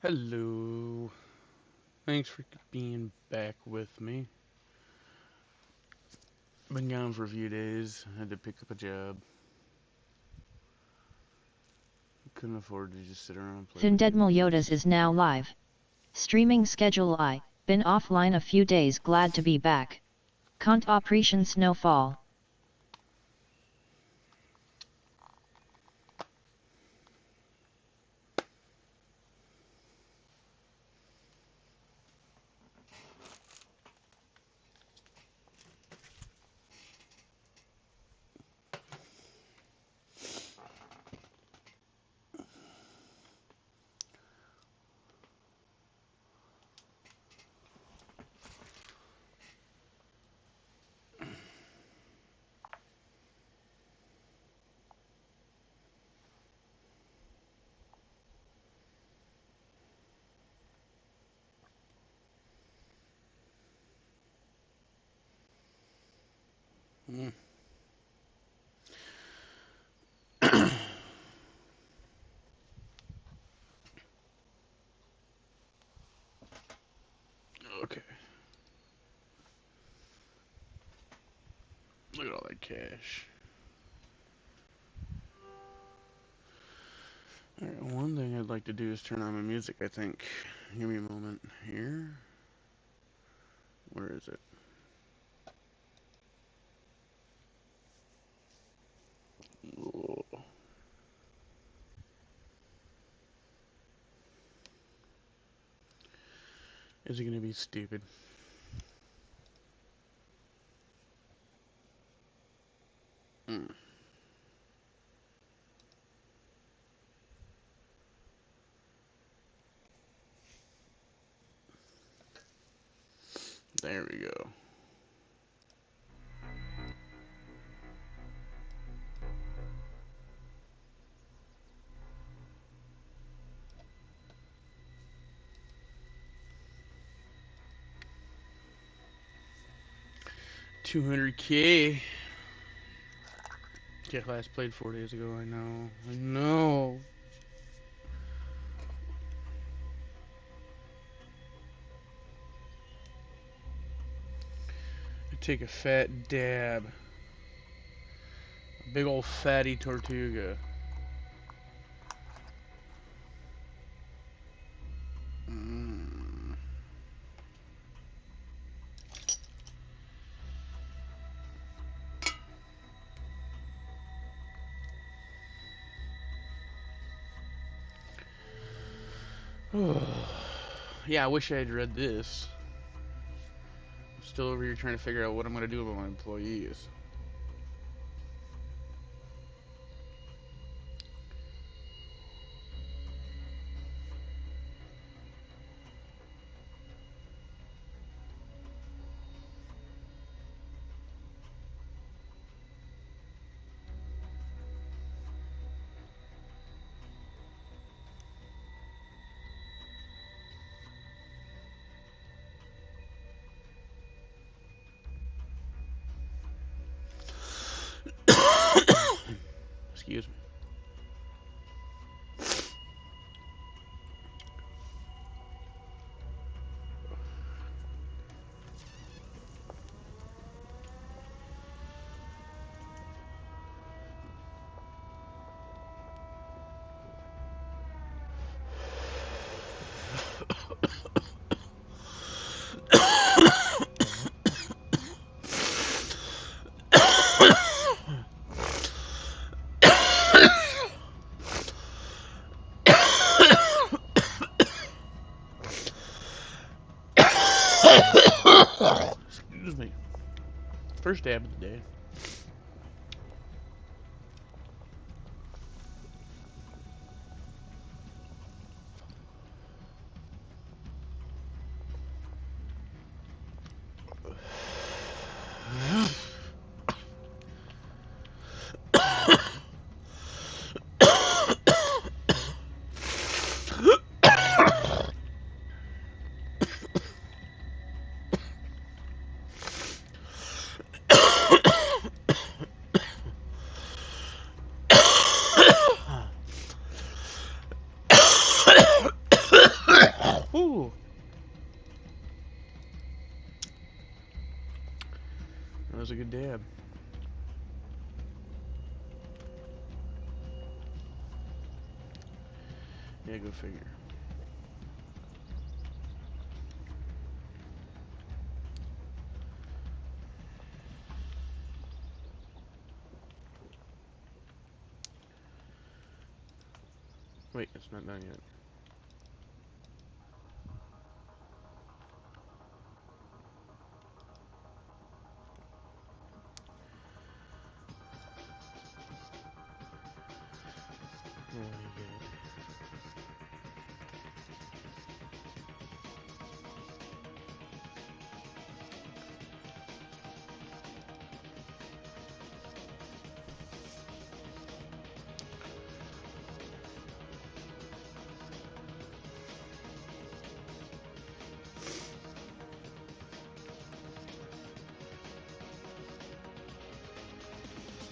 Hello. Thanks for being back with me. Been gone for a few days. Had to pick up a job. Couldn't afford to just sit around and play video Findedmal games. Yodas is now live. Streaming schedule I, been offline a few days, glad to be back. Cont opreation SNOWFALL. Mm. Okay. Look at all that cash. Alright, one thing I'd like to do is turn on my music, I think. Give me a moment here. Where is it? Oh. Is it gonna be stupid? Mm. There we go. $200K. Yeah, last played 4 days ago. I know. I know. Take a fat dab. A big old fatty Tortuga. Mm. Yeah, I wish I had read this. I'm still over here trying to figure out what I'm going to do about my employees. Excuse me. Excuse me. First dab of the day. was a good dab. Yeah, go figure. Wait, it's not done yet. Oh, I get it.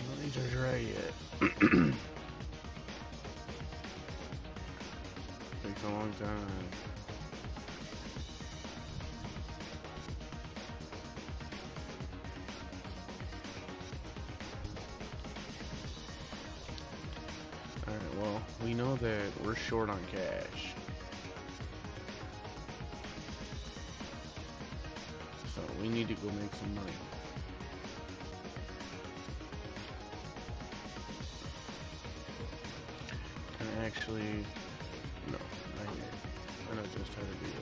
Well, these are dry yet. Takes a long time. Alright, well, we know that we're short on cash. So we need to go make some money. And actually, no, not yet. I know just how to do that.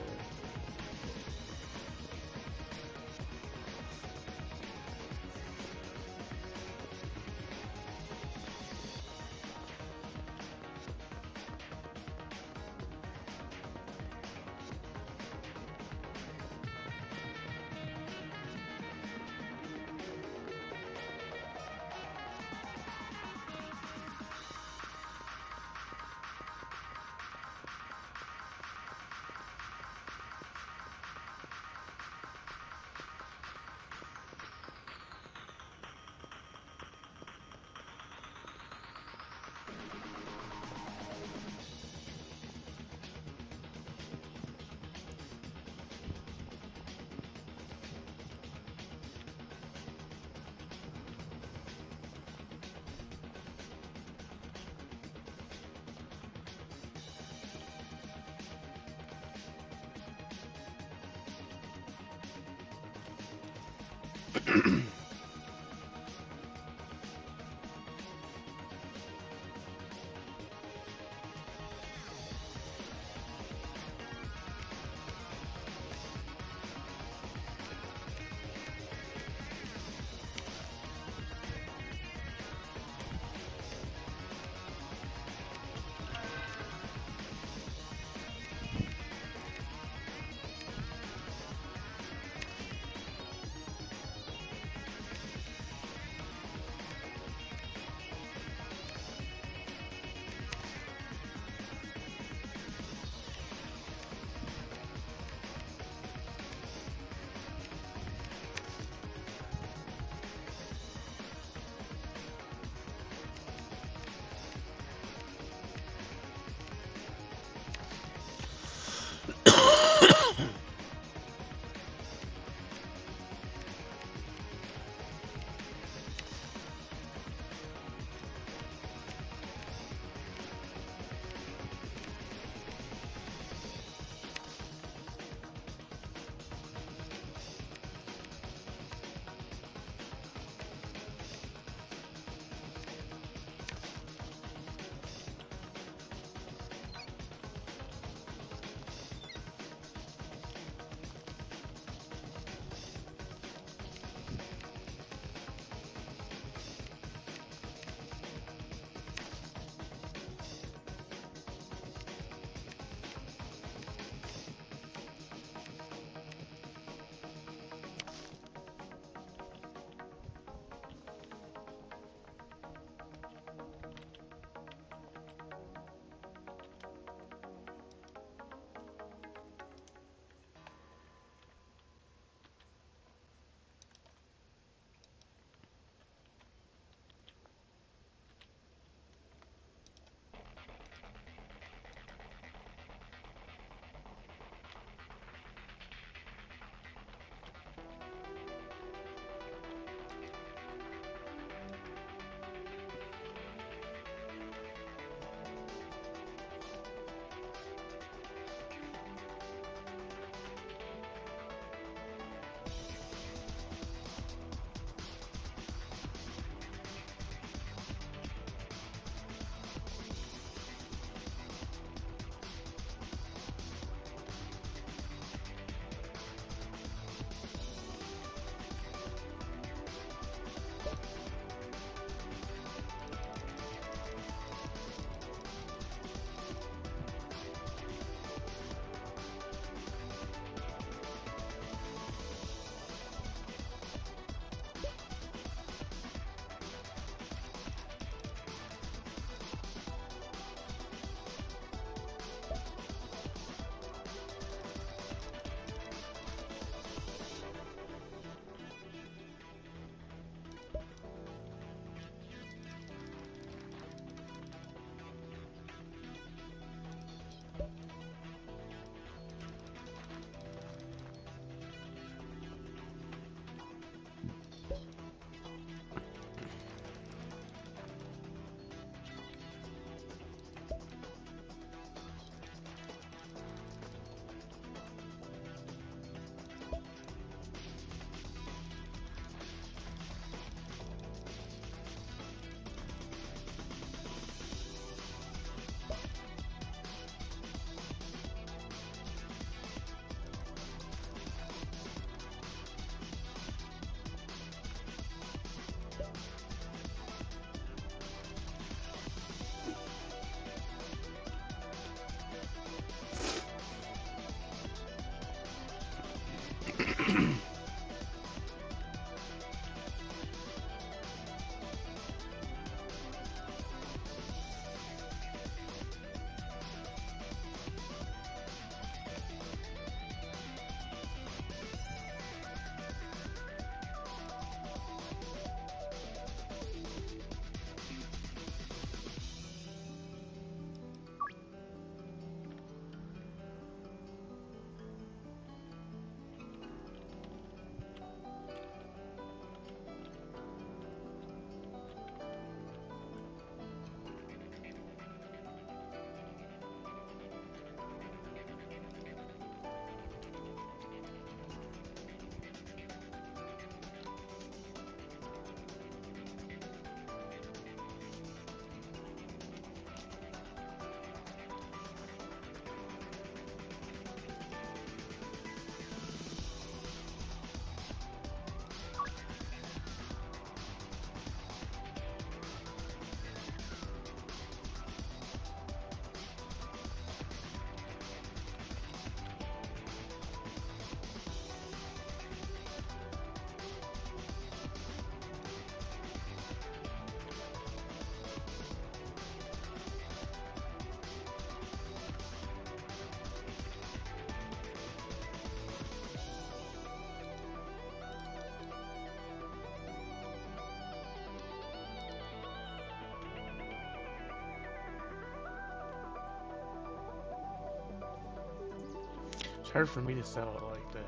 hard for me to sell it like that.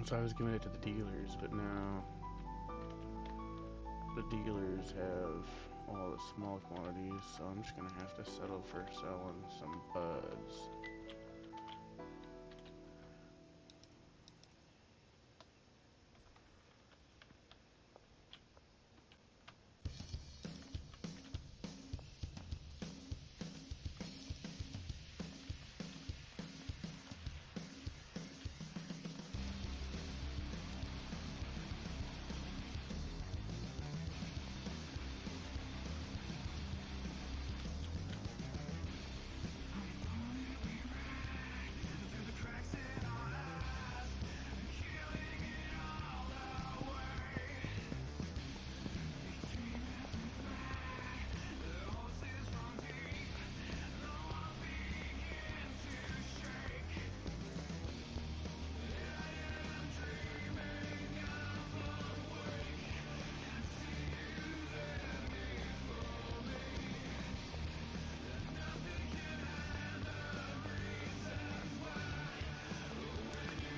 So I was giving it to the dealers, but now the dealers have all the small quantities, so I'm just gonna have to settle for selling some buds.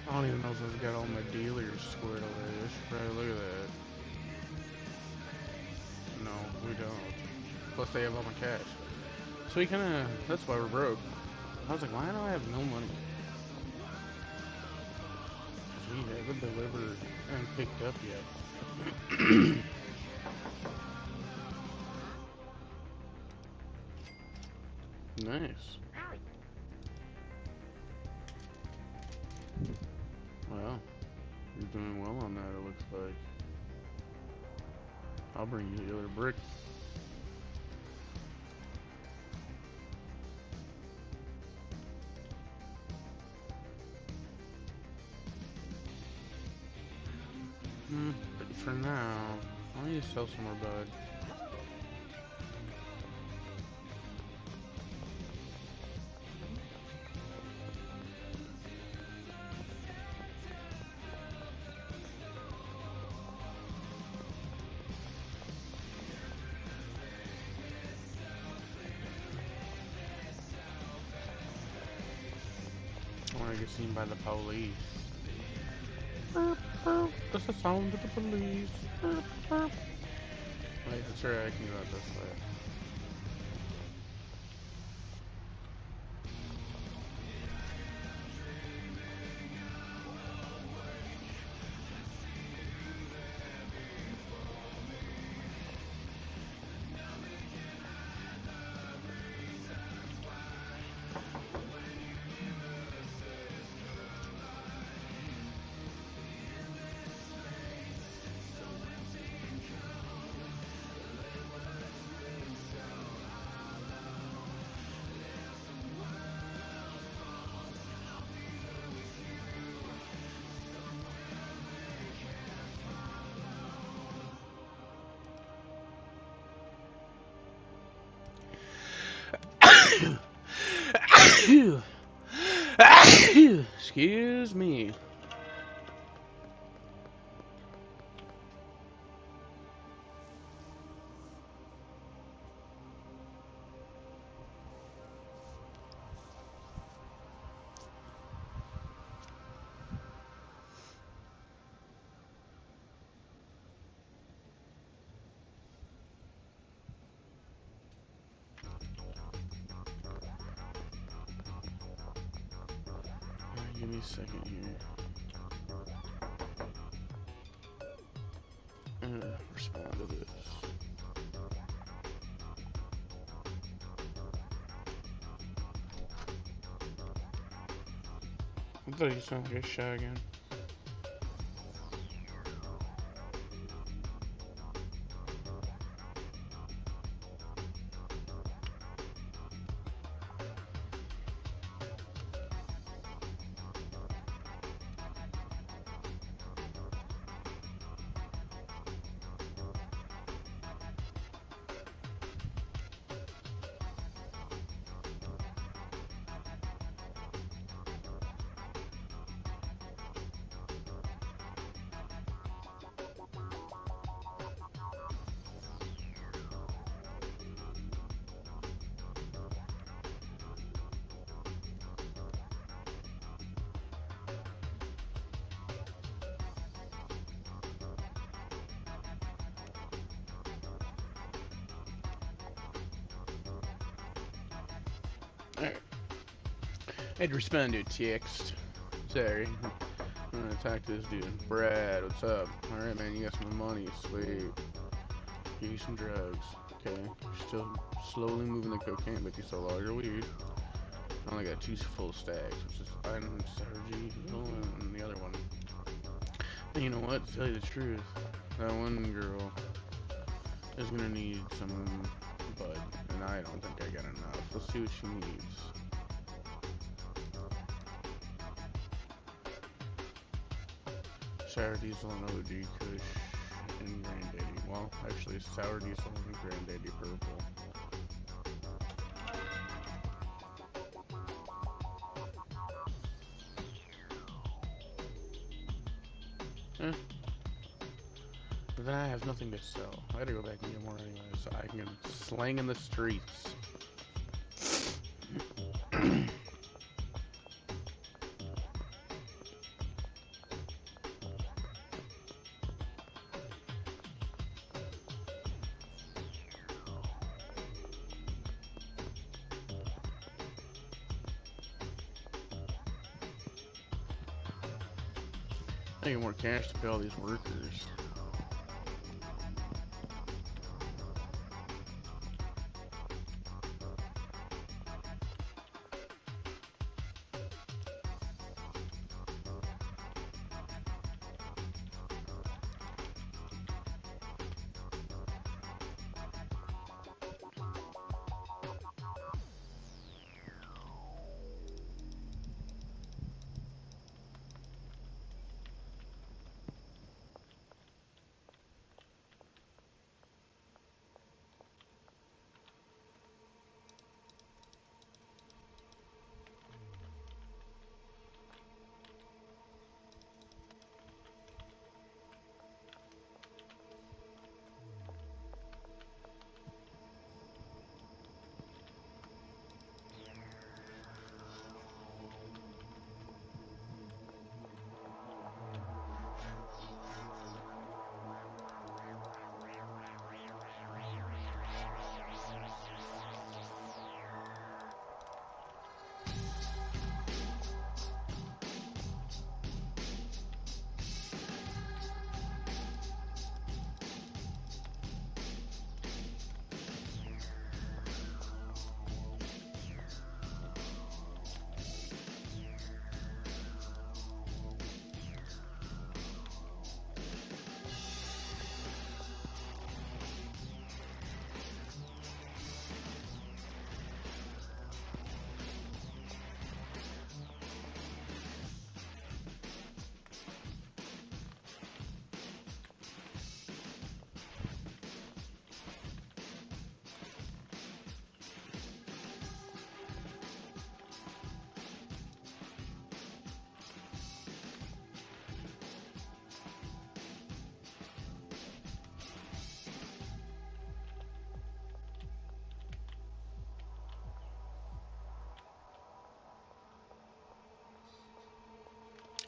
I don't even know if I've got all my dealers squared away. I should probably look at that. No, we don't. Plus they have all my cash. So we kinda, that's why we're broke. I was like, why do I have no money? Because we haven't delivered and picked up yet. Nice. Well, you're doing well on that, it looks like. I'll bring you the other brick. But for now, I need to sell some more bud. I want to get seen by the police. That's the sound of the police. Wait, that's right, I can go out this way. Excuse me. Give me a second here. Respond to this. I thought you sounded like a shot again. Alright. I had to respond to a text. Sorry. I'm gonna talk to this dude. Brad, what's up? Alright, man, you got some money. Sweet. Give you some drugs. Okay. You're still slowly moving the cocaine, but you sell all your weed. I only got 2 full stacks, which is item Sargy and the other one. And you know what? To tell you the truth, that one girl is gonna need some bud, and I don't think I got enough. Let's see what she needs. Sour diesel and OD Kush and Granddaddy. Well, actually, sour diesel and Granddaddy purple. Eh. But then I have nothing to sell. I gotta go back and get more anyway, so I can get slang in the streets. I need more cash to pay all these workers.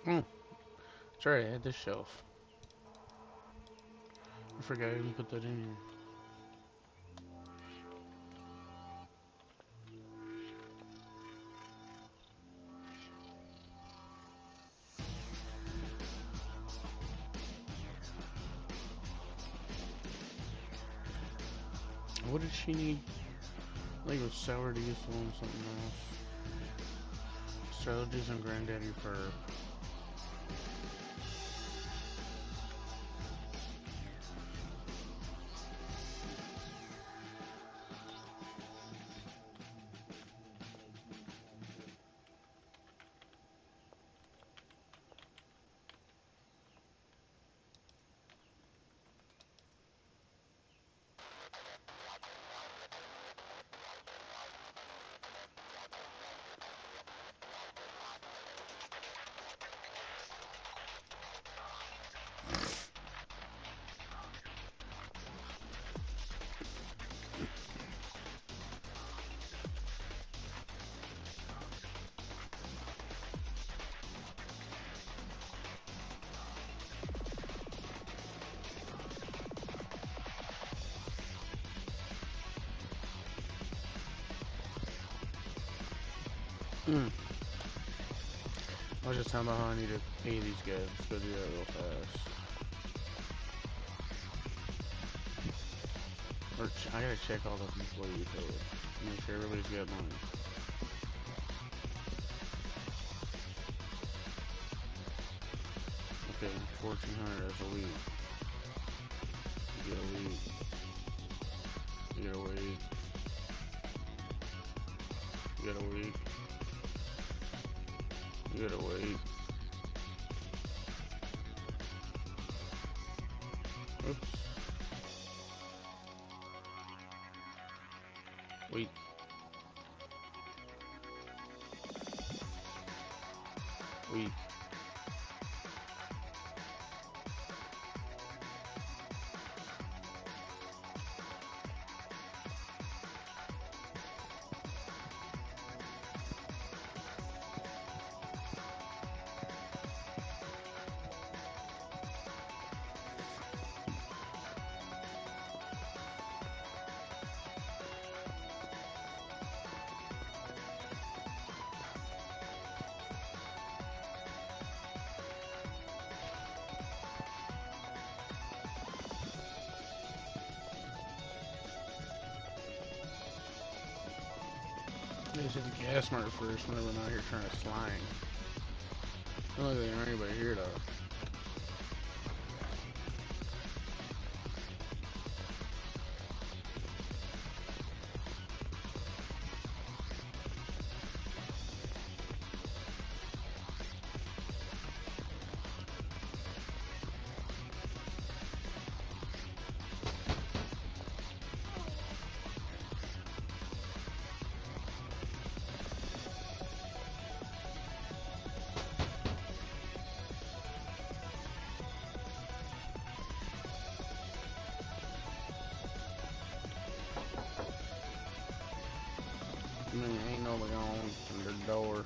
Oh, sorry, I had this shelf. I forgot I even put that in here. What did she need? I think it was sour diesel and something else. Sour diesel and Granddaddy Perp. Mm. I was just talking about how I need to pay these guys. Let's go do that real fast. Or I gotta check all the employee pay. Make sure everybody's got money. Okay, 1,400 as a week. You get a week. You get a week. You get a week. You get a week. Oops. Wait. Wait. I just hit the gas mark first whenever I'm out here trying to slime. I don't think there's anybody here though. I mean, ain't nobody on the door.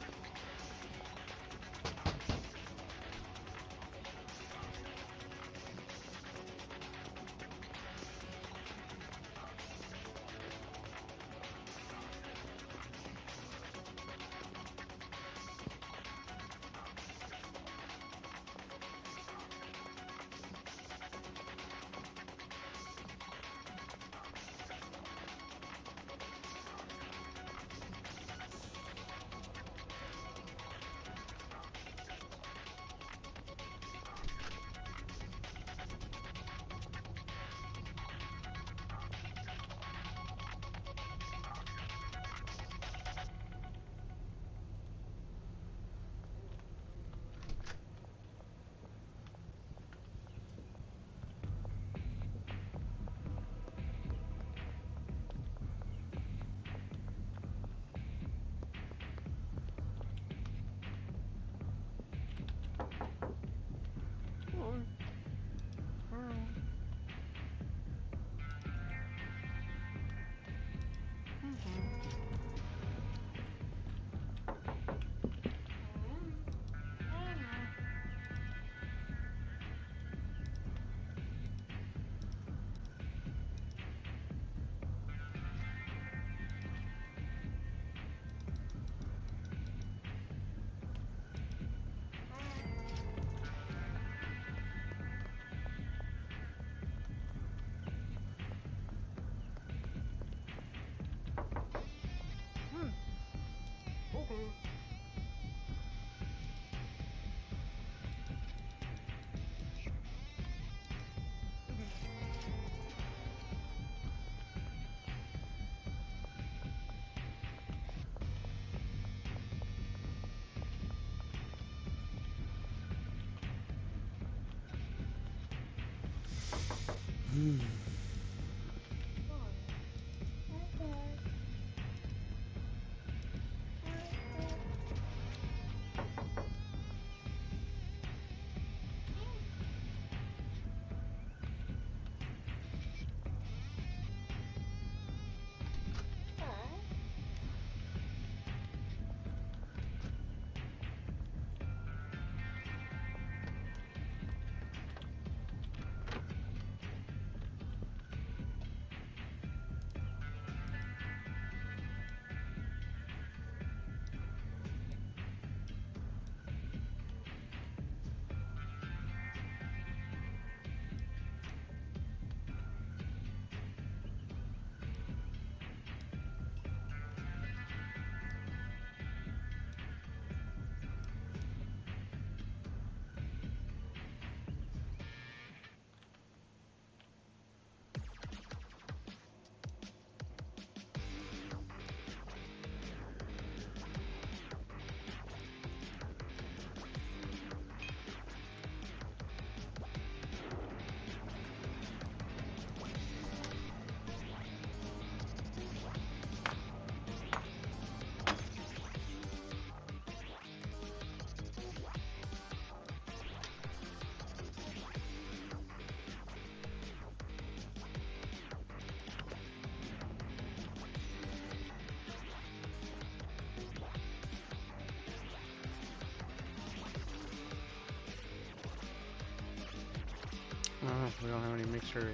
Oh, we don't have any mixer in.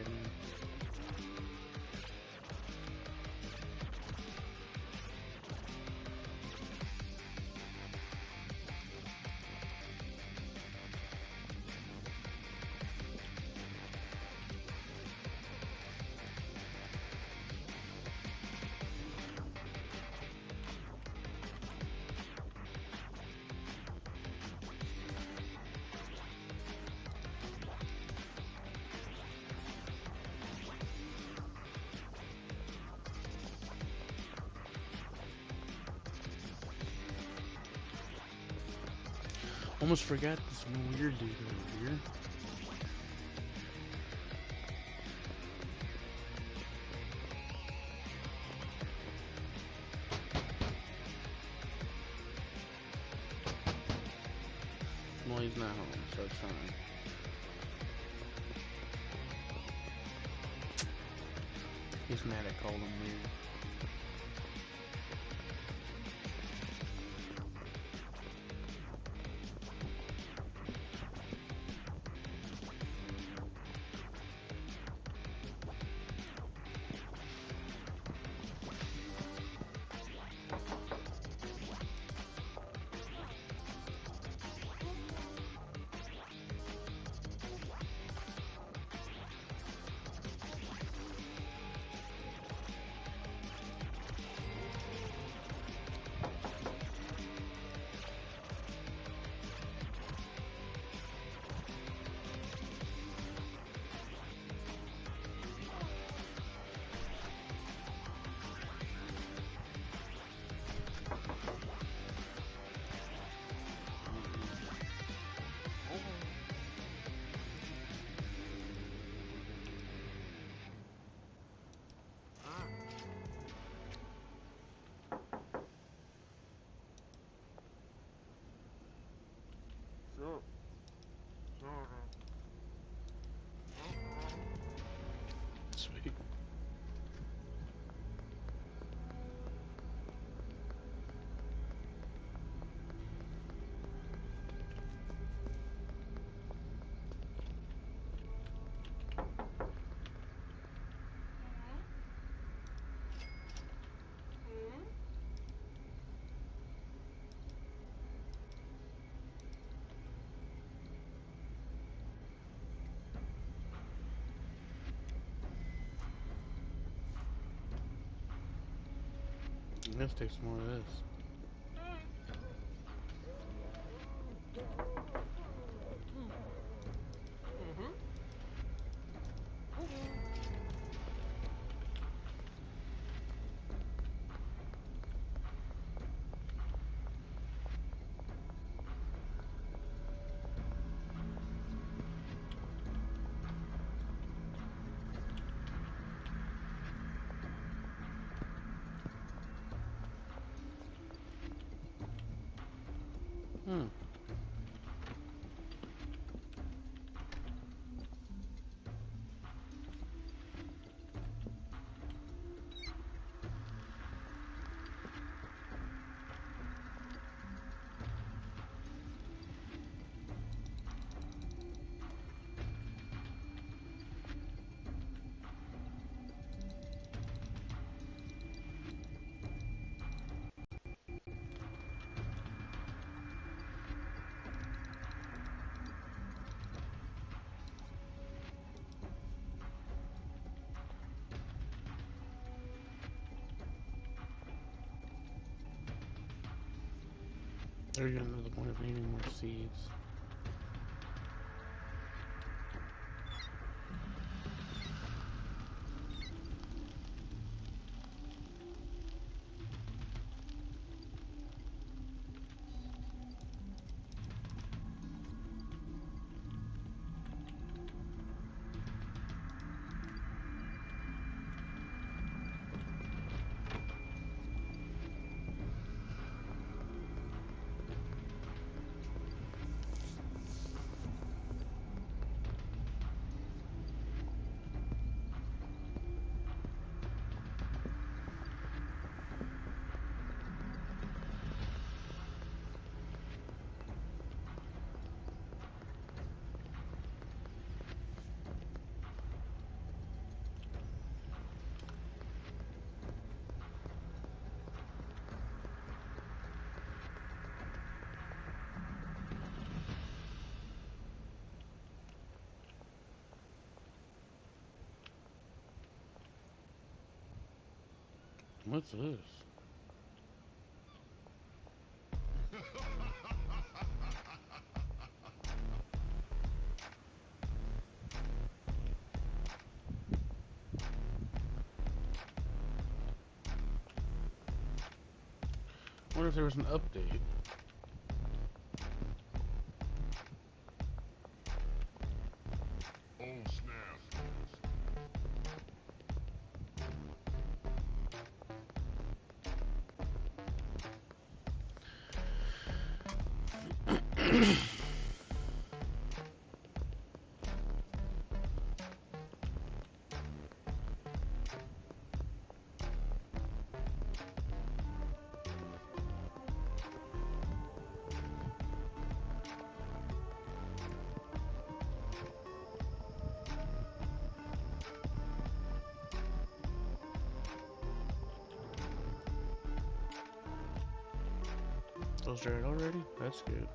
Almost forgot this weird dude over here. Well, he's not home, so it's fine. He's mad I called him weird. Sweet. Let's take some more of this. Hmm. They're getting to the point of needing more seeds. What's this? I wonder if there was an update. Oh snap. Those dried already? That's good.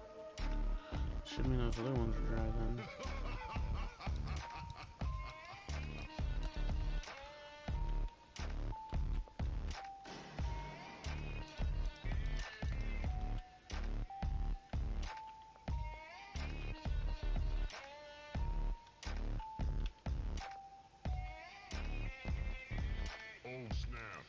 Should mean those other ones are dry then. Oh snap.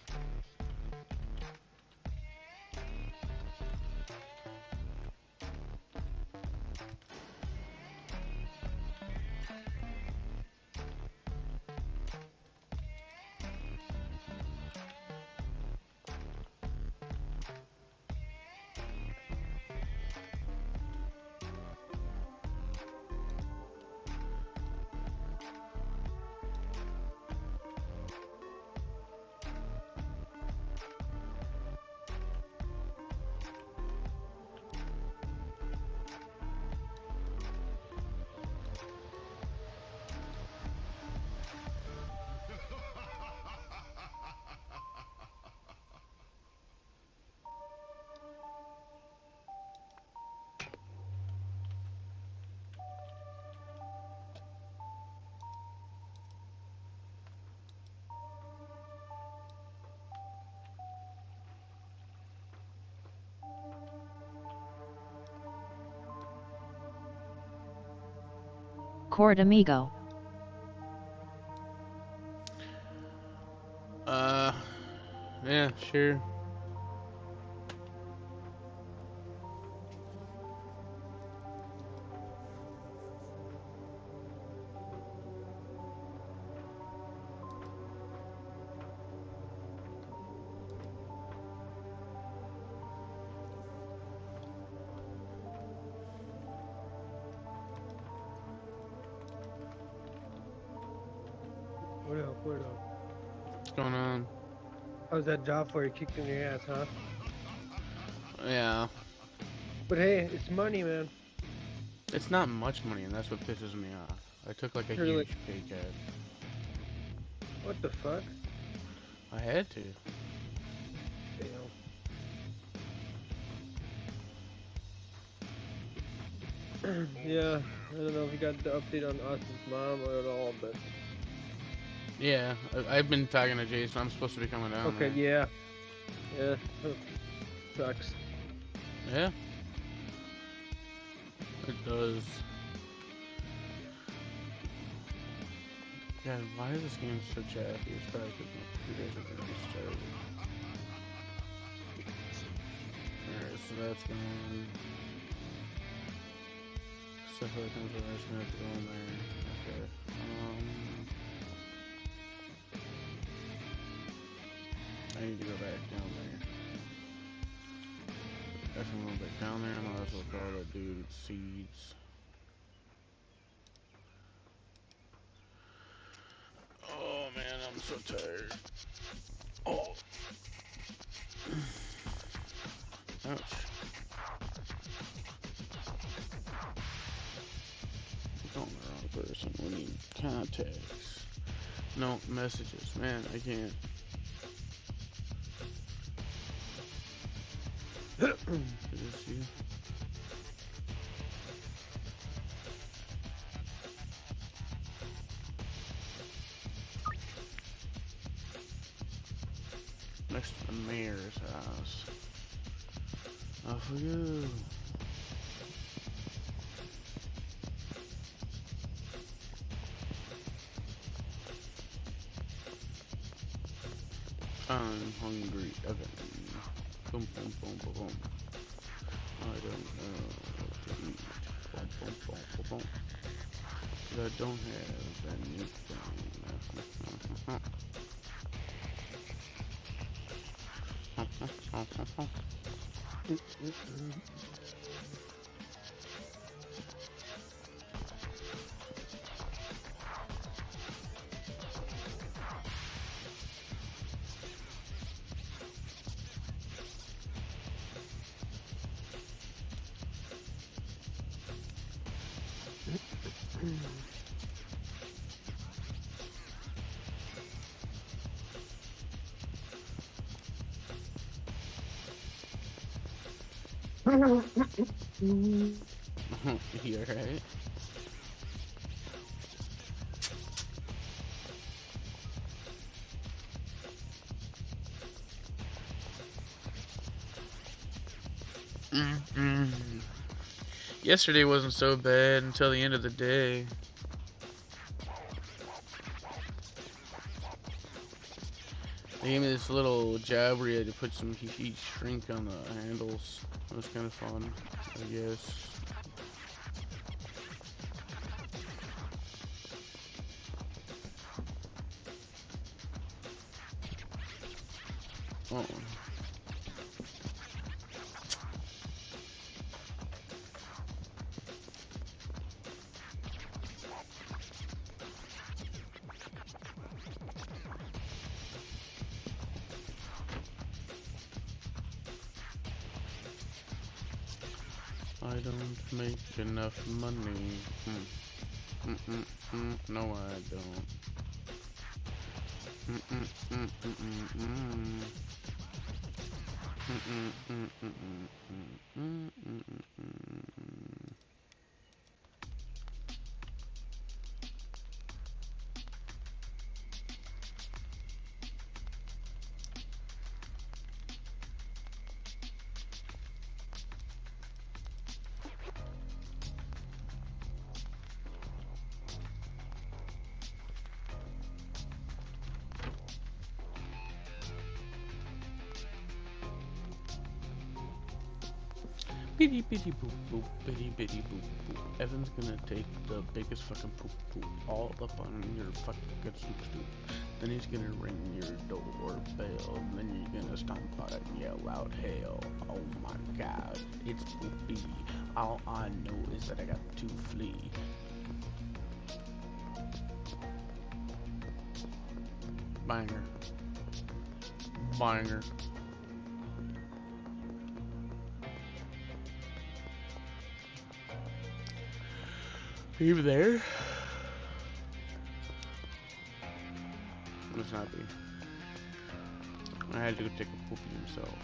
Cord amigo. Yeah, sure. What up? What up? What's going on? How's that job for you? Kicked in your ass, huh? Yeah. But hey, it's money, man. It's not much money, and that's what pisses me off. I took like a You're like, huge pay cut. what the fuck? I had to. Damn. Yeah, I don't know if you got the update on Austin's mom or at all, but Yeah, I've been talking to Jason. I'm supposed to be coming down okay, there. yeah, yeah, sucks. Yeah. It does. God, why is this game so choppy? It's probably because my computers are getting started. Alright, so that's gone. Stuff that comes with that's gonna have to go in there. Okay. I need to go back down there. If I'm going back down there, I might as well call that dude seeds. Oh man, I'm so tired. Oh, ouch. Calling the wrong person. We need contacts. No, messages. Man, I can't. Is this you? Next mayor's house. Off we go. I'm hungry again. Boom, boom, boom, boom, boom. I don't know what to eat. Boom, boom, boom, boom, boom. 'Cause I don't have anything. You alright? Yesterday wasn't so bad until the end of the day. They gave me this little job where you had to put some heat shrink on the handles. It was kind of fun, I guess. Oh. I don't make enough money. No, I don't. Bitty bitty boop boop, bitty bitty boop boop. Evan's gonna take the biggest fucking poop poop all up on your fucking stoop stoop. Then he's gonna ring your doorbell, and then you're gonna stomp out and yell out hell. Oh my god, it's poopy. All I know is that I got to flee. Banger. Banger. Are you there? Must not be. I had to go take a poopy himself.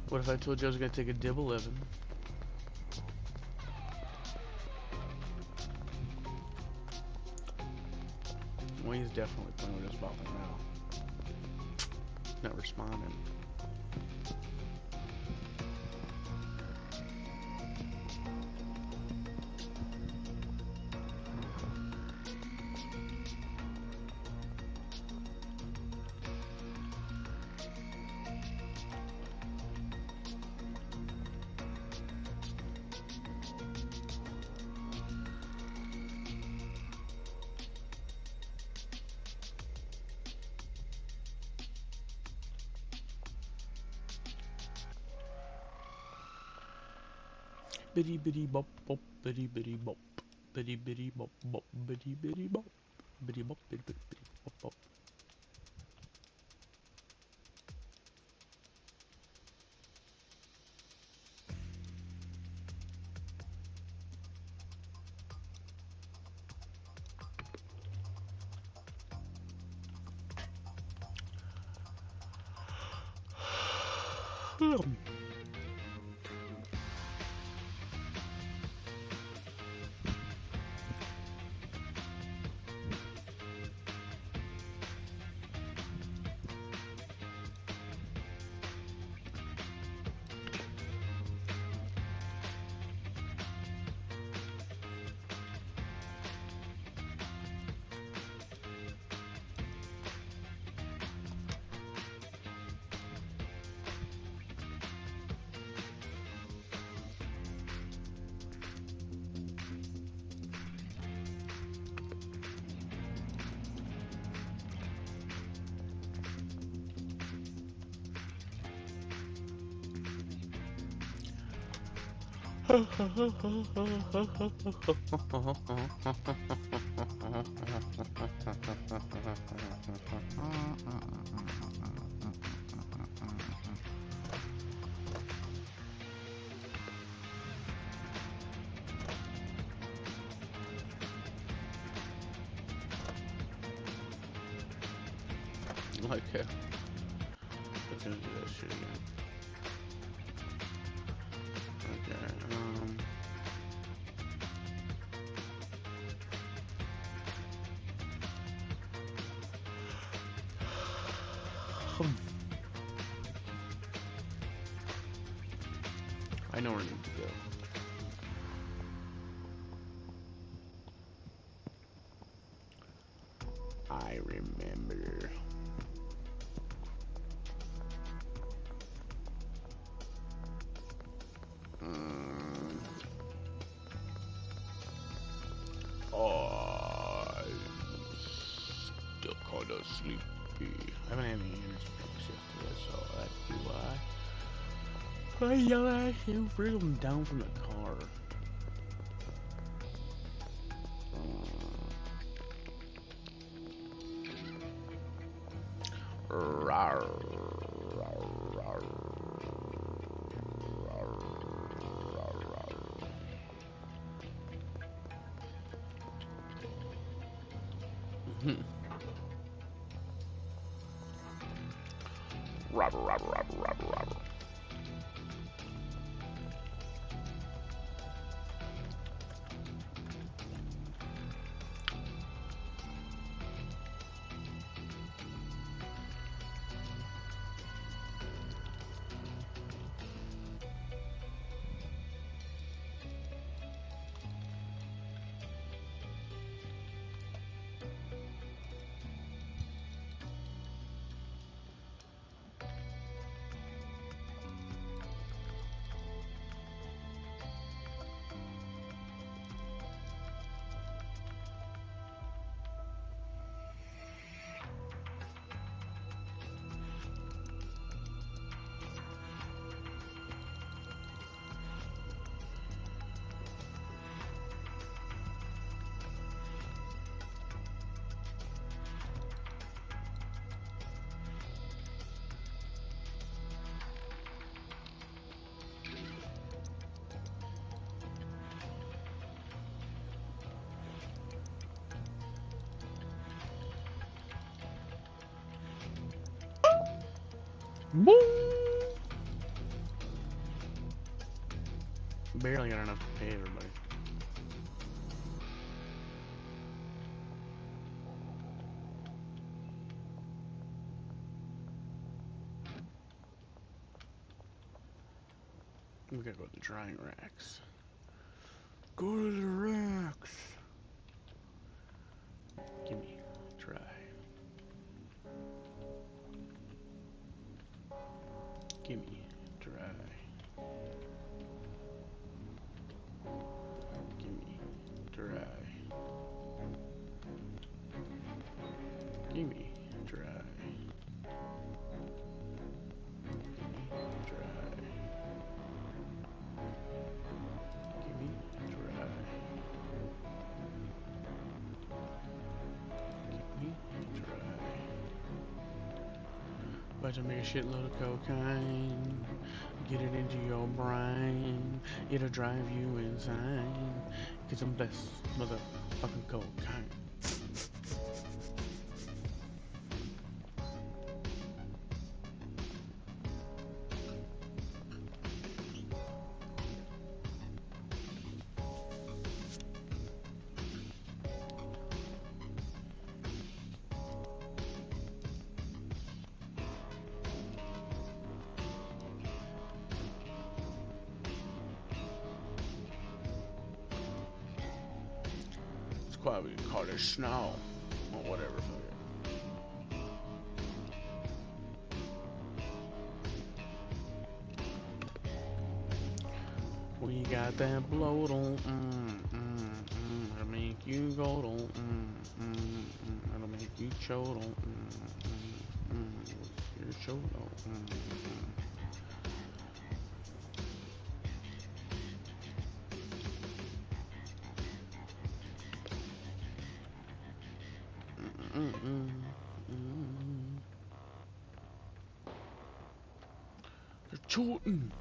What if I told you I was gonna take a dibble, Evan? Well, he's definitely playing with his bottle now. Not responding. Bitty bitty bop bop, bitty bitty bop, bitty bitty bop bop, bitty bitty bop, bitty bop, bitty bitty bitty bop bop. Okay. Let's do that shit again. Okay, I know where I need to go. I remember. Mm. I'm still kind of sleepy. I haven't had any energy drinks yesterday, so that'd be why. I yell at him, bring him down from the car. Rawr, rawr, rawr, rawr, rawr. Mhm. Robber, robber, robber, robber, robber. Boom! Barely got enough to pay everybody. We gotta go to the drying racks. Go to the racks. Gimme dry. Gimme dry. Gimme dry. Gimme dry. Dry. Gimme dry. Gimme dry. About to make a shitload of cocaine. Get it into your brain. It'll drive you insane. Get some best motherfucking cocaine. It's quite we call it snow. Or whatever. Fuck it. We got that bloat on, that'll make you go on, that'll make you choke on, you're choke on, They're shooting.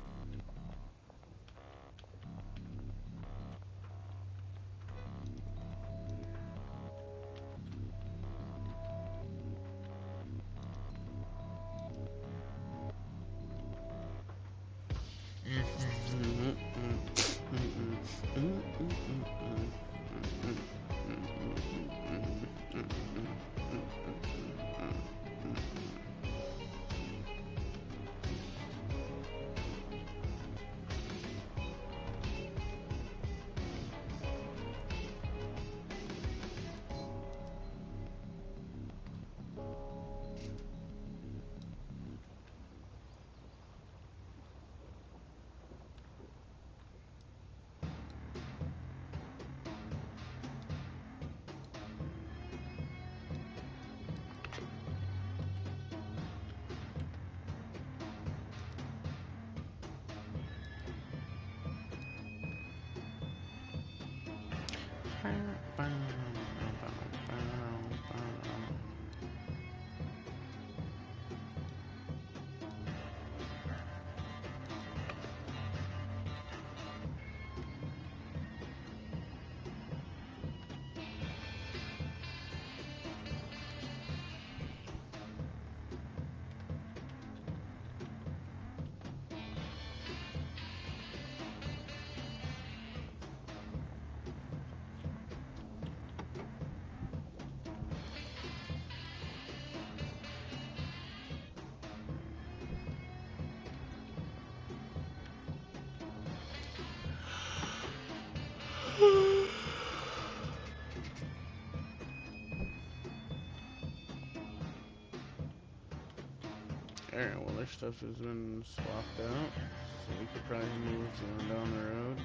Alright, well their stuff has been swapped out, so we could probably move on down the road.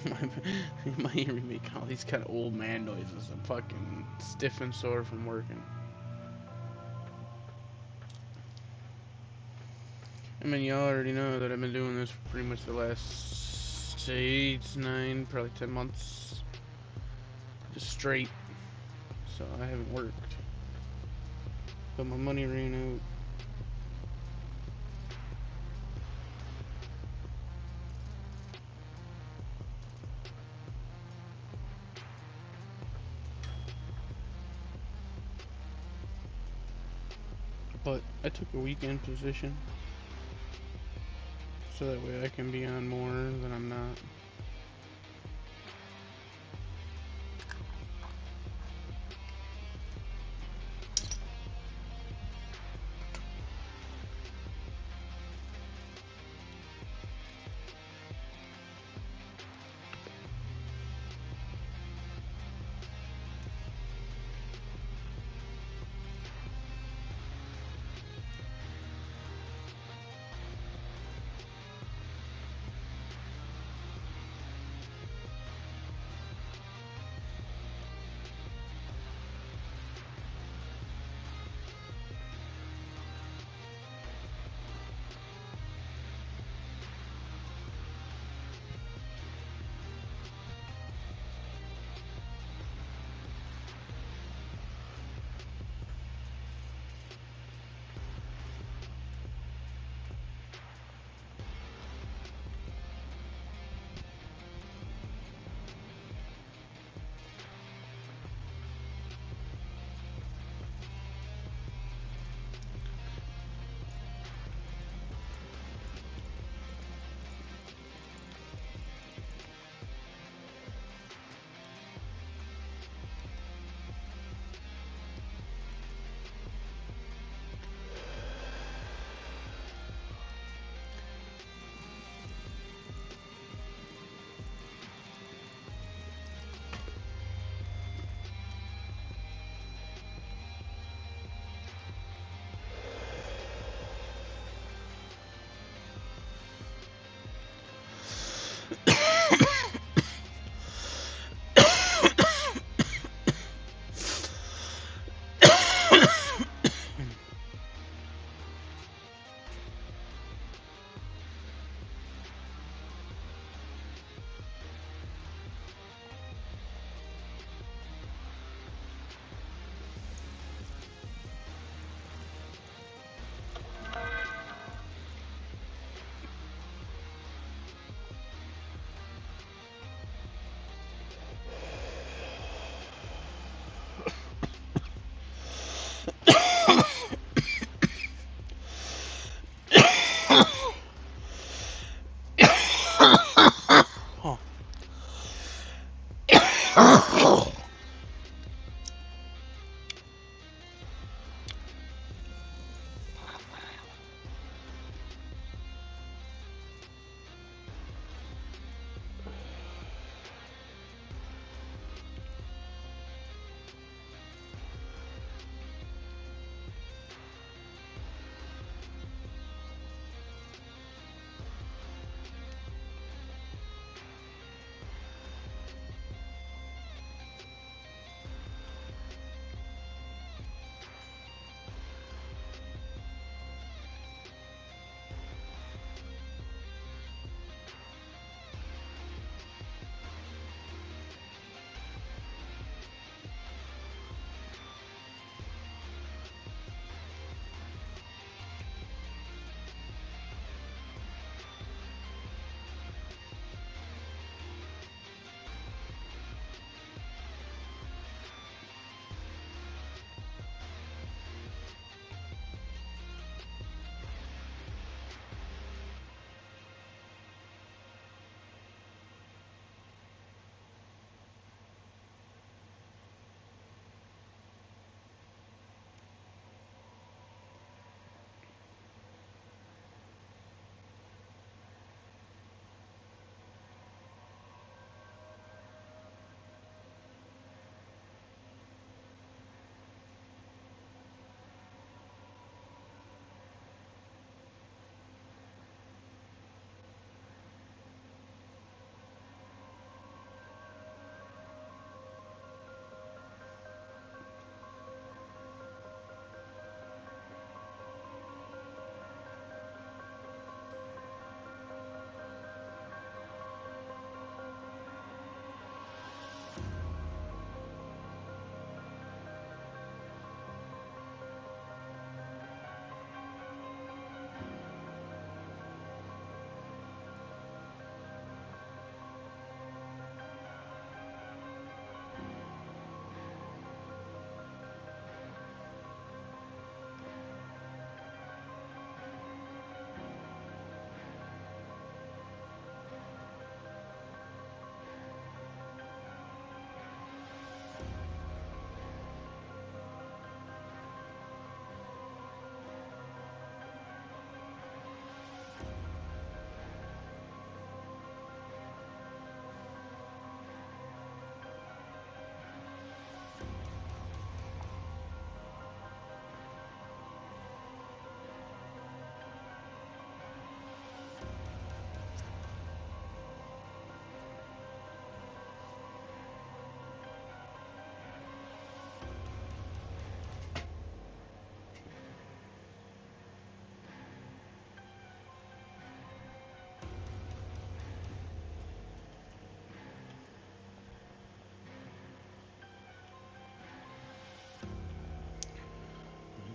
You might hear me make all these kind of old man noises. I'm fucking stiff and sore from working. I mean, y'all already know that I've been doing this for pretty much the last 8, 9, probably 10 months. Just straight. So I haven't worked. But my money ran out. But I took a weekend position. So that way I can be on more than I'm not.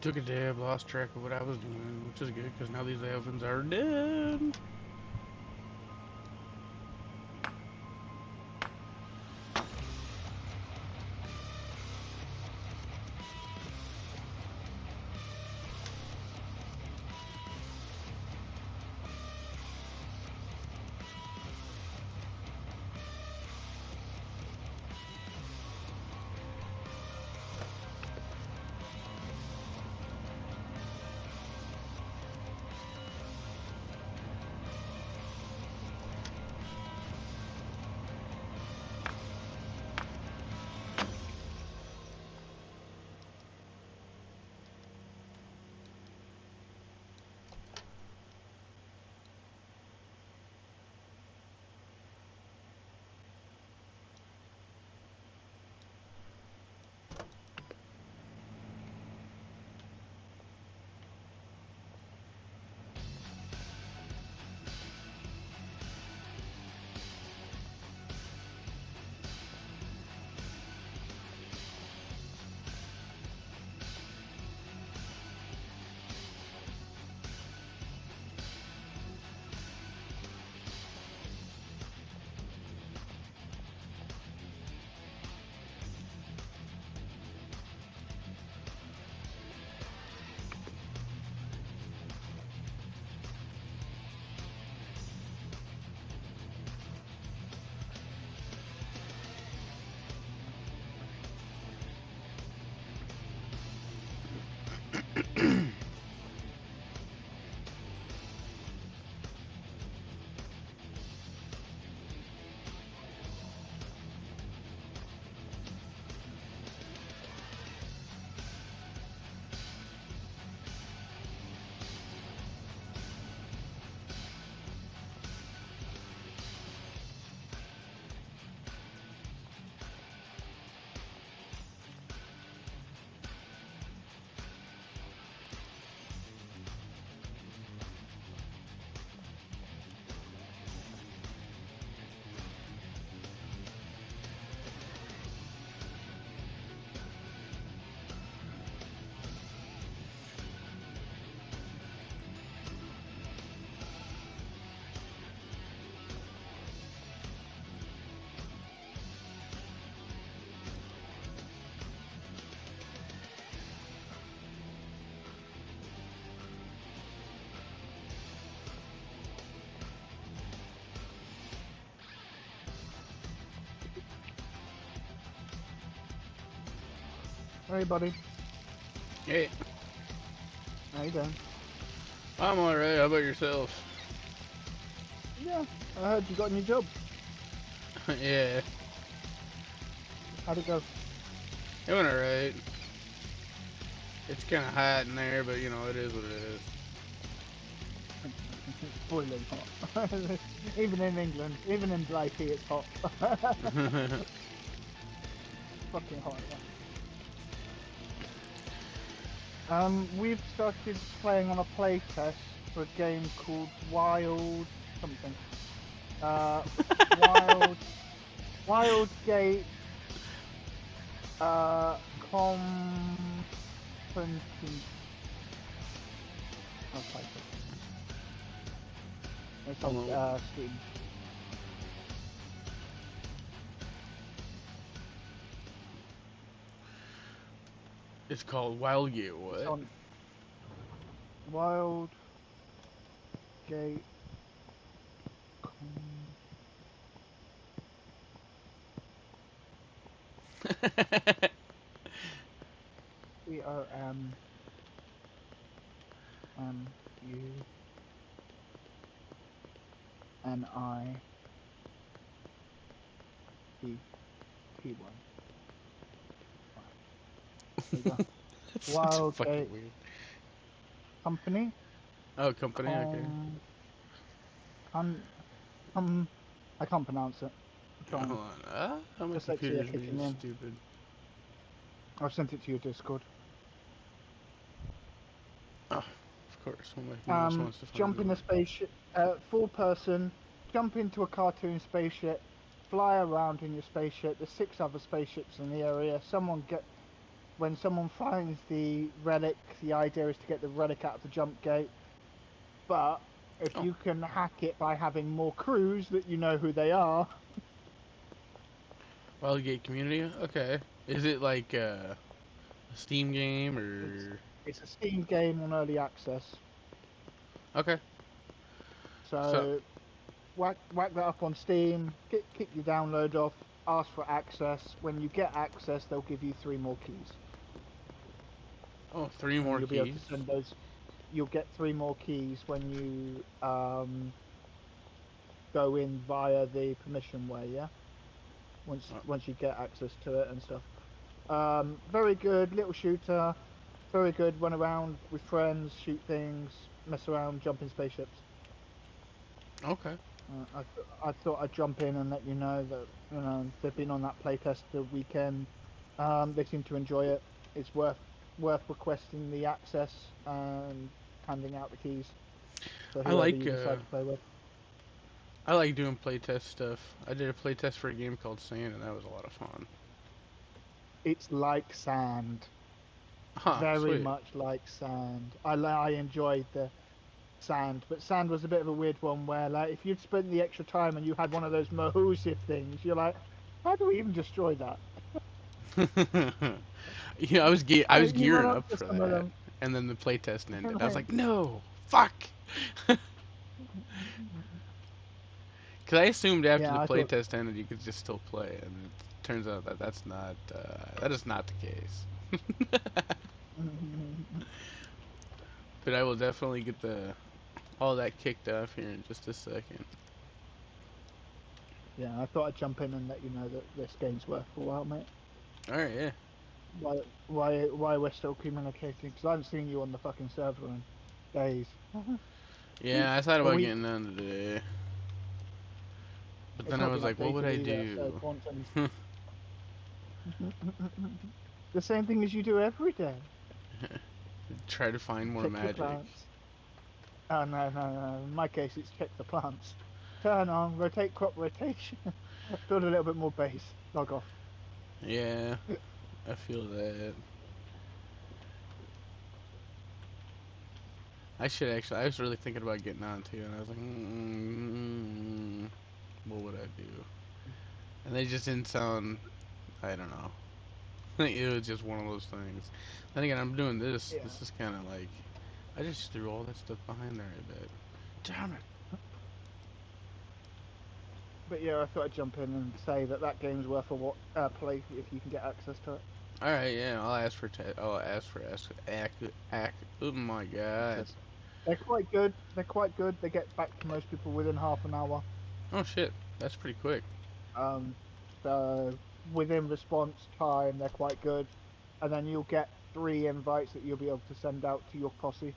took a dab, lost track of what I was doing, which is good because now these elvins are dead. Hey, buddy. Hey, How you doing? I'm alright. How about yourself? Yeah, I heard you got a new job. Yeah, How'd it go? it went alright. It's kind of hot in there, but you know, it is what it It's boiling hot. Even in England, even in Blighty, it's hot. is. Fucking hot. We've started playing on a playtest for a game called Wild something. Wild, Wild Gate, Compton. I'll type it. It's Hold on on. Steam. It's called Wild Gear. It's What? on Wild Gate. COMMUNITY. There you go. That's Wild fucking Gate weird. Company. Oh, company. Okay. Com. Com. Com. I can't pronounce it. I'm Hold trying. on. My Dyslexia computer's kicking being in. stupid. I've sent it to your Discord. Oh, of course. Well, my mouse wants to find Jump in a it. spaceship. 4-person. Jump into a cartoon spaceship. Fly around in your spaceship. There's 6 other spaceships in the area. when someone finds the relic, the idea is to get the relic out of the jump gate. But if Oh. you can hack it by having more crews that you know who they are, Wildgate Community? Okay. Is it like a Steam game or? it's a Steam game on early access. Okay. So, So whack that up on Steam, kick your download off, ask for access. When you get access, they'll give you 3 more keys. oh, 3 And more you'll be able to keys. send those. You'll get 3 more keys when you go in via the permission way. Yeah. Once you get access to it and stuff. Very good little shooter. Very good. Run around with friends, shoot things, mess around, jump in spaceships. Okay. I thought I'd jump in and let you know that they've been on that playtest the weekend. They seem to enjoy it. It's worth requesting the access and handing out the keys for I whoever like you decide to play with. I like doing playtest stuff. I did a playtest for a game called Sand, and that was a lot of fun. It's like Sand, Huh, very sweet. much like Sand. I enjoyed the Sand, but Sand was a bit of a weird one where, like, if you'd spent the extra time and you had one of those Mahusif things, you're like, how do we even destroy that? Yeah, I was You run gearing up up to for some of that, them. and then the playtest ended. I was Like, like, no, fuck. Because I assumed after yeah, the I thought. playtest ended, you could just still play, and it turns out that that is not the case. But I will definitely get all that kicked off here in just a second. Yeah, I thought I'd jump in and let you know that this game's worth a while, mate. All right, yeah. Why we're still communicating? Because I haven't seen you on the fucking server in days. Yeah, I thought A about week. getting on today, but It's then I not been was like, what would updated I either, so do? quantum. The same thing as you do every day. Try to find more Check your magic. plants. Oh no. In my case, it's check the plants. Turn on, rotate crop rotation. Build a little bit more base. Log off. Yeah, I feel that. I should actually. I was really thinking about getting on too, and I was like, what would I do? And they just didn't sound. I don't know. It was just one of those things. Then again, I'm doing this. Yeah. This is kind of like. I just threw all that stuff behind there. I bet. Damn it. But yeah, I thought I'd jump in and say that game's worth a play if you can get access to it. All right, yeah. I'll ask for. I'll ask for. Oh my god. Access. They're quite good. They get back to most people within half an hour. Oh shit. That's pretty quick. Um, so within response time, they're quite good. And then you'll get 3 invites that you'll be able to send out to your posse.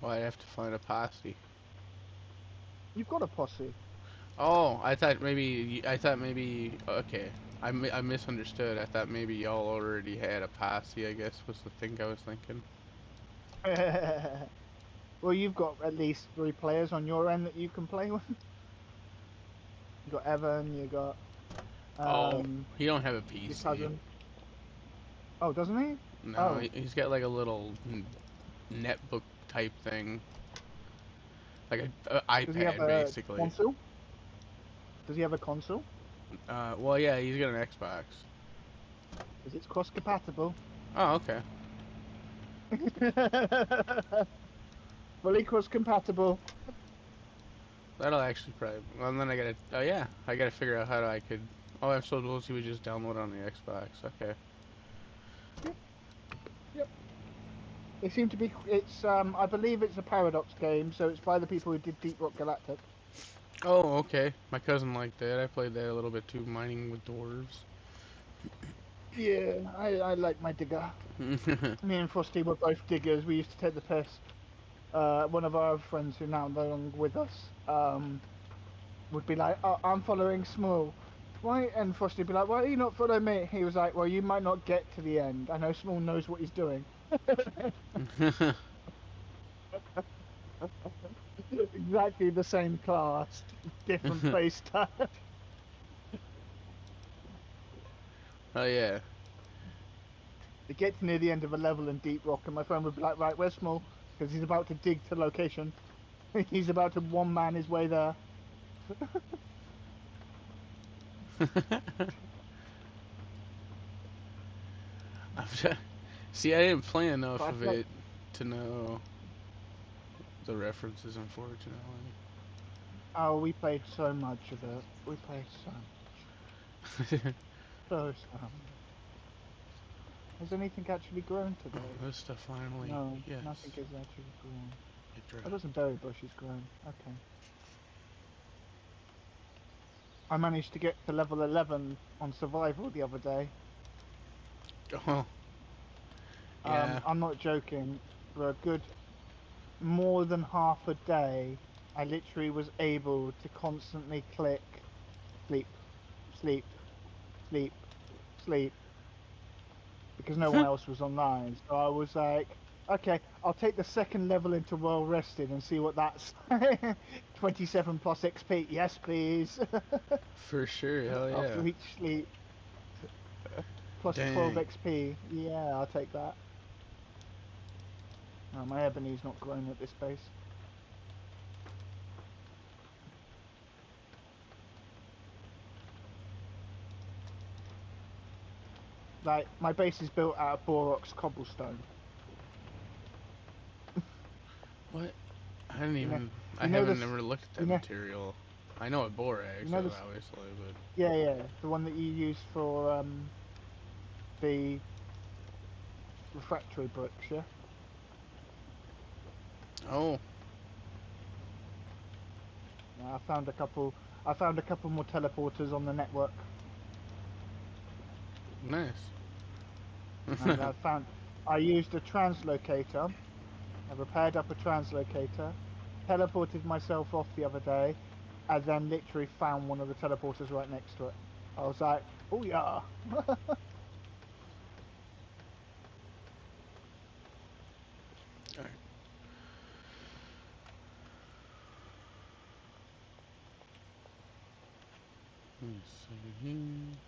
Well, I have to find a posse. You've got a posse. Oh, I thought maybe. I thought maybe. Okay. I misunderstood. I thought maybe y'all already had a posse, I guess was the thing I was thinking. Well, you've got at least 3 players on your end that you can play with. You got Evan. You got Oh, he don't have a your PC. cousin. Oh, doesn't he? No, Oh. he's got like a little netbook type thing. Like a Does he have iPad, a basically. console? Does he have a console? Well, yeah, he's got an Xbox. Because it's cross compatible. Oh, okay. Fully cross compatible. That'll actually probably. Well, and then I gotta. Oh yeah, I gotta figure out how I could. Oh, I'm supposed to just download on the Xbox. Okay. Yep. They seem to be. It's I believe it's a Paradox game, so it's by the people who did Deep Rock Galactic. Oh, okay. My cousin liked that. I played that a little bit too, mining with dwarves. Yeah, I like my digger. Me and Frosty were both diggers. We used to take the piss. One of our friends who now no longer with us would be like, oh, I'm following Small. Why? And Frosty would be like, why are you not following me? He was like, well, you might not get to the end. I know Small knows what he's doing. Exactly the same class, different play style. Oh yeah. It gets near the end of a level in Deep Rock, and my friend would be like, "Right, where's Small?" Because he's about to dig to location. He's about to one-man his way there. See, I didn't play enough But I of feel like, it to know the references, unfortunately. oh, we played so much of it. We played so much. So much. Has anything actually grown today? This stuff finally. No, Yes. nothing has actually grown. It Oh, dropped. there's some berry bushes grown. Okay. I managed to get to level 11 on survival the other day. Oh, yeah. I'm not joking. For a good more than half a day, I literally was able to constantly click sleep, sleep, sleep, sleep, because no one else was online. So I was like, okay, I'll take the second level into well rested and see what that's. 27 plus XP, yes please. For sure. Hell yeah. After each sleep, plus 12 Dang. XP. Yeah, I'll take that. Oh, my ebony's not grown at this pace. Like, my base is built out of Borox cobblestone. What? I didn't You know, even. I you know haven't this. never looked at You that know, material. I know what borax you is, know this. obviously, but. Yeah, yeah, the one that you use for the refractory bricks. Yeah. Oh, Yeah, I found a couple. I found a couple more teleporters on the network, nice. and I found. I used a translocator. I repaired up a translocator, teleported myself off the other day, and then literally found one of the teleporters right next to it. I was like, oh yeah. Alright. Let me see here.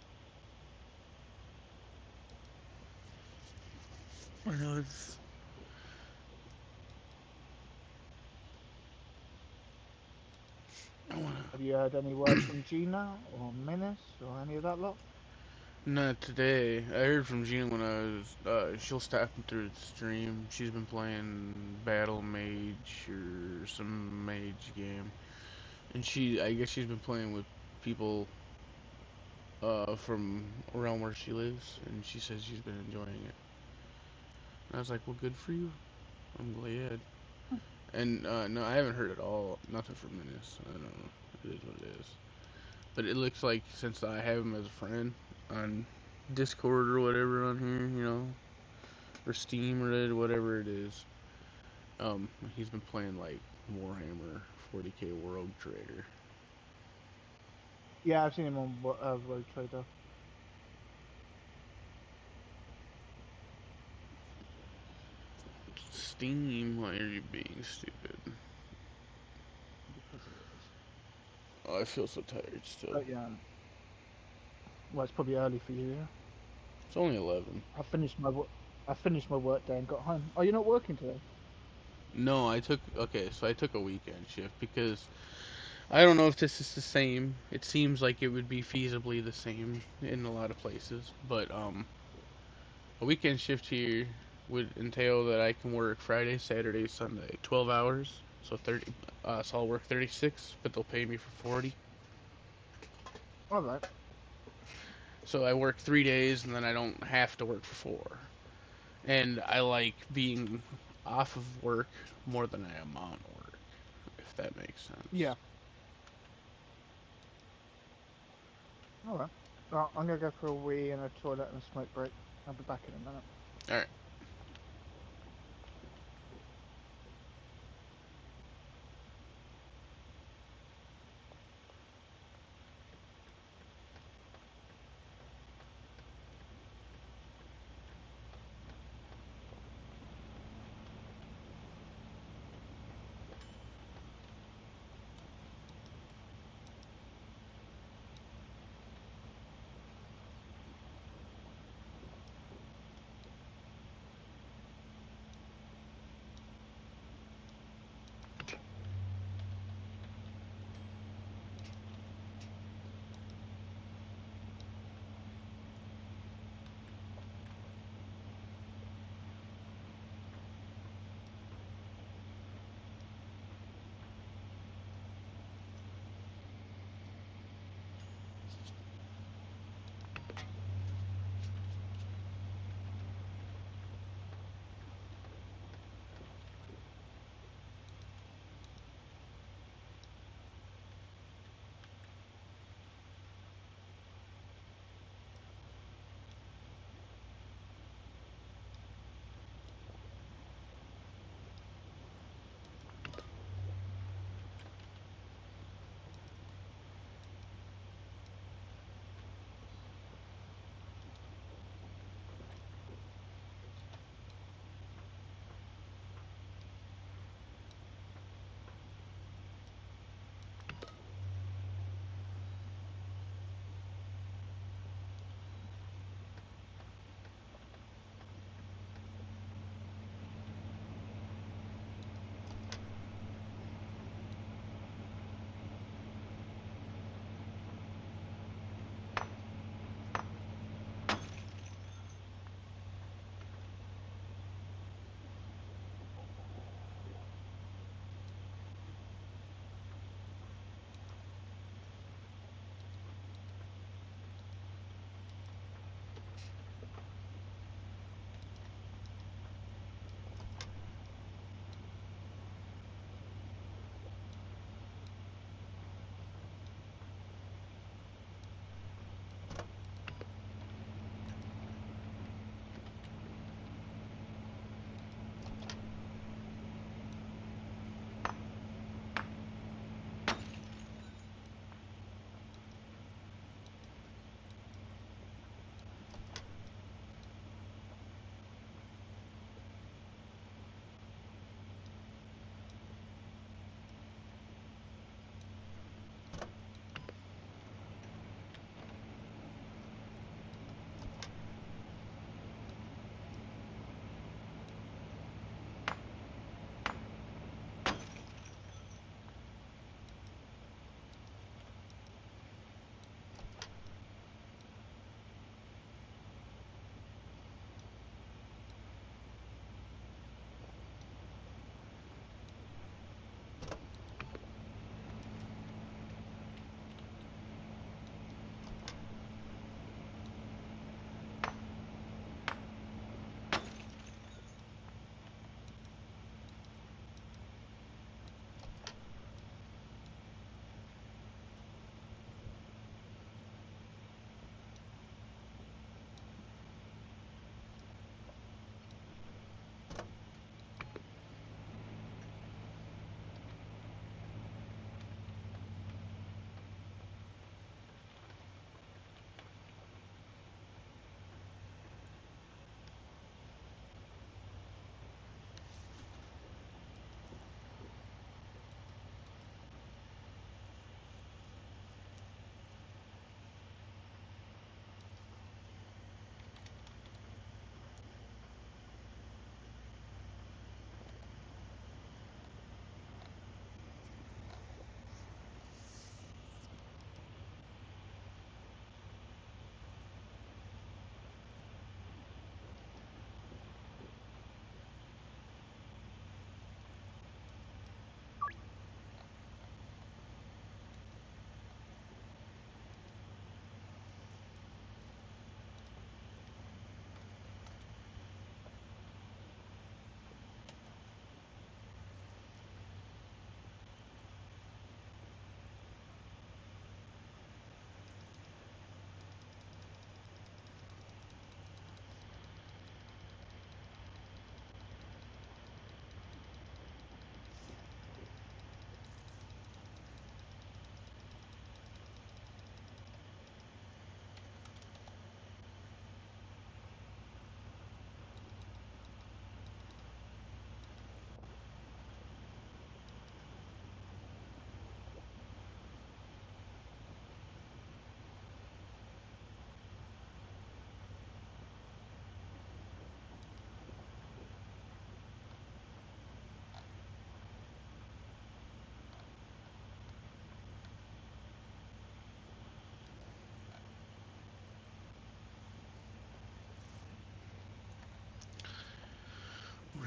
Where was. I wanna. Have you heard any word from Gina or Menace or any of that lot? Not today. I heard from Gina when I was. She'll stop me through the stream. She's been playing Battle Mage or some mage game. And I guess she's been playing with people from around where she lives, and she says she's been enjoying it. And I was like, well, good for you. I'm glad. And no, I haven't heard at all. Nothing from Menace. I don't know. It is what it is. But it looks like since I have him as a friend on Discord or whatever on here, or Steam or whatever it is, he's been playing like Warhammer 40K World Trader. Yeah, I've seen him on Road Trader. Steam? Why are you being stupid? Because it is. Oh, I feel so tired still. But yeah, well, it's probably early for you. Yeah? It's only 11. I finished my work day and got home. Oh, you're not working today? No, I took a weekend shift because I don't know if this is the same. It seems like it would be feasibly the same in a lot of places, but a weekend shift here would entail that I can work Friday, Saturday, Sunday, 12 hours, so 30. So I'll work 36, but they'll pay me for 40. All right. So I work 3 days, and then I don't have to work for 4. And I like being off of work more than I am on work, if that makes sense. Yeah. All right. Well, I'm gonna go for a wee and a toilet and a smoke break. I'll be back in a minute. All right.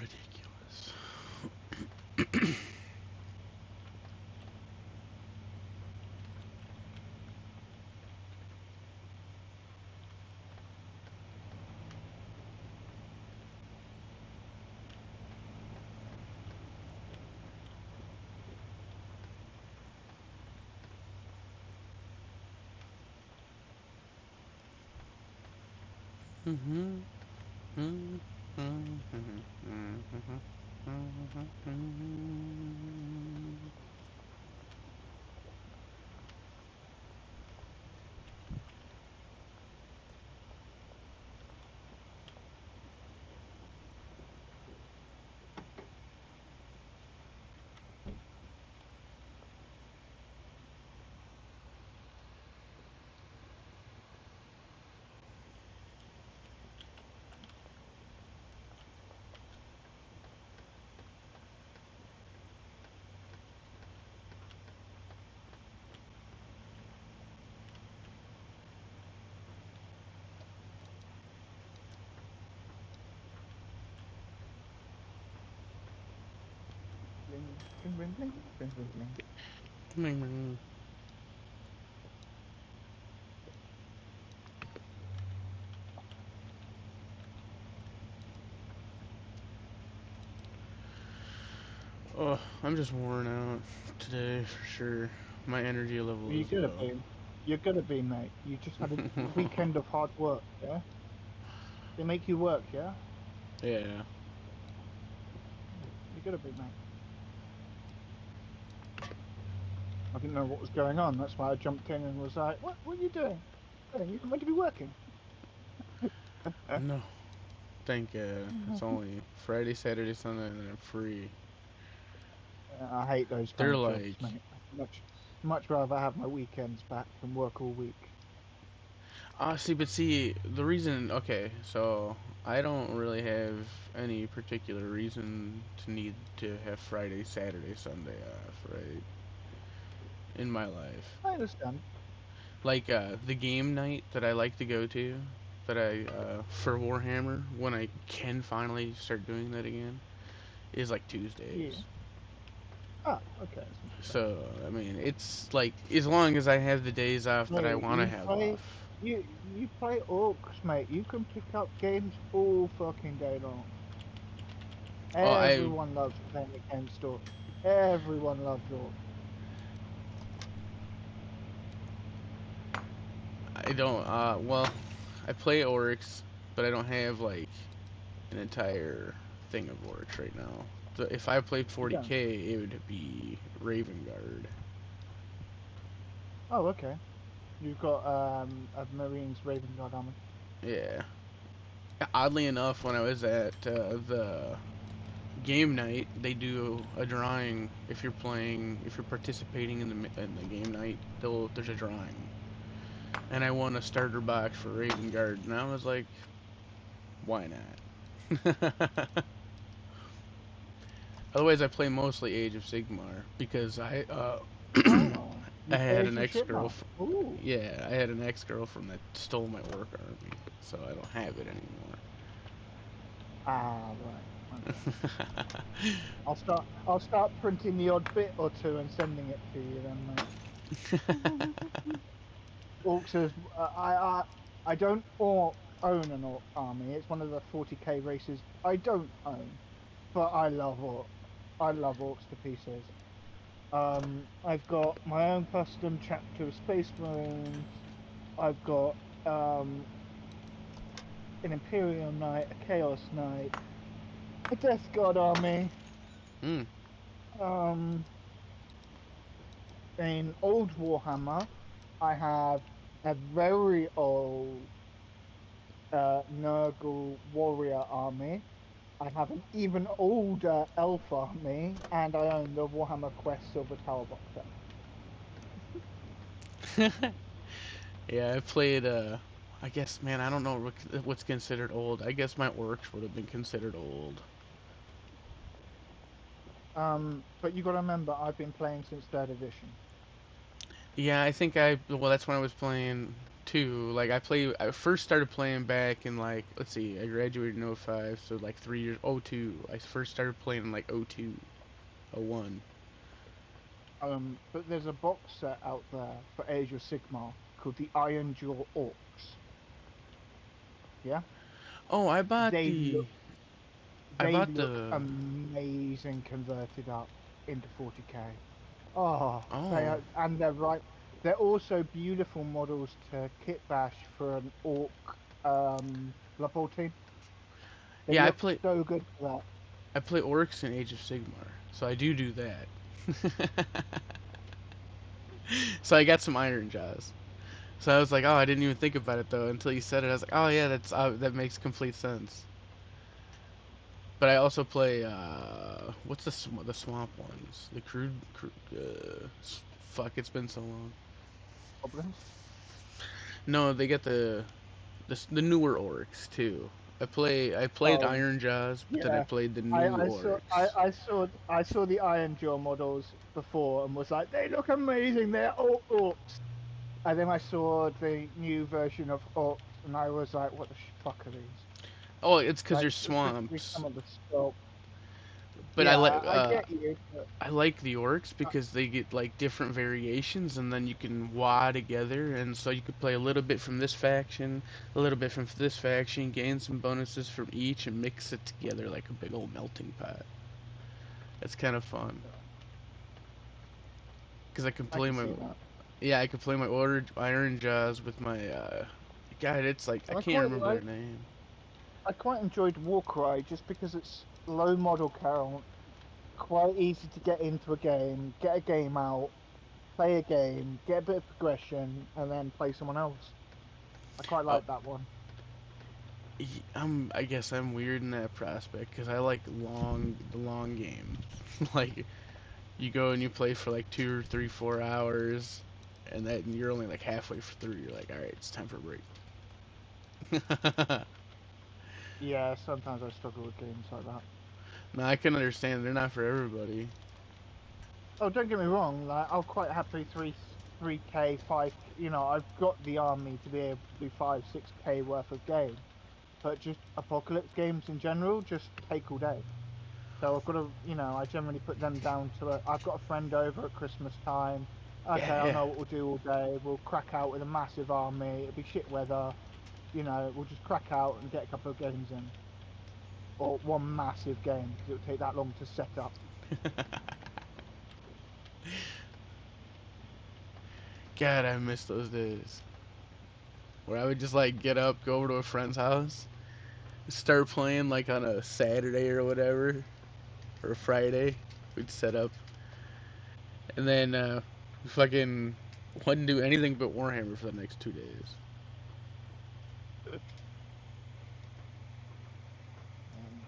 ridiculous. Mhm. Mhm. Mhm. Mhm. Mhm. Bling, bling, bling, bling, bling, bling, bling. Mhm. Oh, I'm just worn out today for sure. My energy level You're is gonna low. be. You're gonna be, mate. You just had a weekend of hard work, yeah? They make you work, yeah? Yeah. You're gonna be, mate. I didn't know what was going on. That's why I jumped in and was like, what are you doing? Hey, you're meant to be working. No. Thank it's only Friday, Saturday, Sunday, and then I'm free. I hate those kind They're of jobs, like, mate. Much rather have my weekends back than work all week. see, the reason, okay, so I don't really have any particular reason to need to have Friday, Saturday, Sunday off, right? In my life. I understand. Like, the game night that I like to go to, that for Warhammer, when I can finally start doing that again, is like Yeah. Tuesdays. Ah, okay, that's not too bad. So, I mean, it's like, as long as I have the days off that I Mate, want to have off. you play orcs, mate. You can pick up games all fucking day long. Oh, Everyone loves playing against orcs. Everyone loves orcs. I don't, well, I play Oryx, but I don't have, like, an entire thing of Oryx right now. So if I played You don't. 40k, it would be Raven Guard. Oh, okay. You've got a Marines Raven Guard army. Yeah. Oddly enough, when I was at the game night, they do a drawing. If you're participating in the game night, there's a drawing, and I won a starter box for Raven Guard, and I was like, why not? Otherwise, I play mostly Age of Sigmar because Oh, I you play had Age an of ex Sigmar. girlfriend. Ooh. Yeah, I had an ex girlfriend that stole my work army, so I don't have it Ah, right. Okay. anymore. I'll start printing the odd bit or two and sending it to you then, mate. Orcs is I don't own an orc army. It's one of the 40k races I don't own, but I love orcs. I love orcs to pieces. I've got my own custom chapter of Space Marines. I've got um, an Imperial Knight, a Chaos Knight, a Death God army. Hmm. Um, in old Warhammer, I have a very old Nurgle warrior army. I have an even older elf army, and I own the Warhammer Quest Silver Tower box set. Yeah, I played. I guess, man, I don't know what's considered old. I guess my orcs would have been considered old. But you got to remember, I've been playing since third edition. Yeah, well, that's when I was playing too. Like I first started playing back in like, let's see, I graduated in '05, so like 3 years, '02. I first started playing in like '02, '01. But there's a box set out there for Age of Sigmar called the Iron Jaw Orcs. Yeah, Oh, they look I they bought look the, amazing converted up into 40k. Oh, they oh, are, and they're right. They're also beautiful models to kit bash for an orc Blood Bowl team. They yeah, look so good for I play orcs in Age of Sigmar, so I do that. So I got some Iron Jaws. So I was like, oh, I didn't even think about it though until you said it. I was like, oh yeah, that makes complete sense. But I also play what's the swamp ones? The fuck, it's been so long. goblins. No, they get the newer orcs too. I played Oh, Iron Jaws, but then I yeah. played the I, new I saw orcs. I saw the Iron Jaw models before and was like, they look amazing. They're all orcs. And then I saw the new version of orcs, and I was like, what the fuck are these? Oh, it's because Like, they're specifically swamps. some of the sculpt. But Yeah, I get you. But I like the orcs because they get like different variations, and then you can wad together, and so you could play a little bit from this faction, a little bit from this faction, gain some bonuses from each, and mix it together like a big old melting pot. It's kind of fun because I can I play can my, see that. yeah, I can play my order Iron Jaws with my God, it's like I And can't remember their name. I quite enjoyed Warcry just because it's low model count, quite easy to get into a game, get a game out, play a game, get a bit of progression, and then play someone else. I quite Oh, like that one. I guess I'm weird in that prospect because I like the long game. Like you go and you play for like 2 or 3, 4 hours, and then you're only like halfway through. You're like, all right, it's time for a break. Yeah, sometimes I struggle with games like that. No, I can understand they're not for everybody. Oh, don't get me wrong. Like, I'll quite happily 3k, 5. You know, I've got the army to be able to do 5, 6k worth of game. But just apocalypse games in general just take all day. So I've got to, you know, I generally put them down to I've got a friend over at Christmas time. Okay, I Yeah, know what we'll do all day. We'll crack out with a massive army. It'll be shit weather. You know, we'll just crack out and get a couple of games in. Or one massive game because it'll take that long to set up. God, I miss those days where I would just like get up, go over to a friend's house, start playing like on a Saturday or whatever, or a Friday. We'd set up, and then we fucking wouldn't do anything but Warhammer for the next 2 days. Um,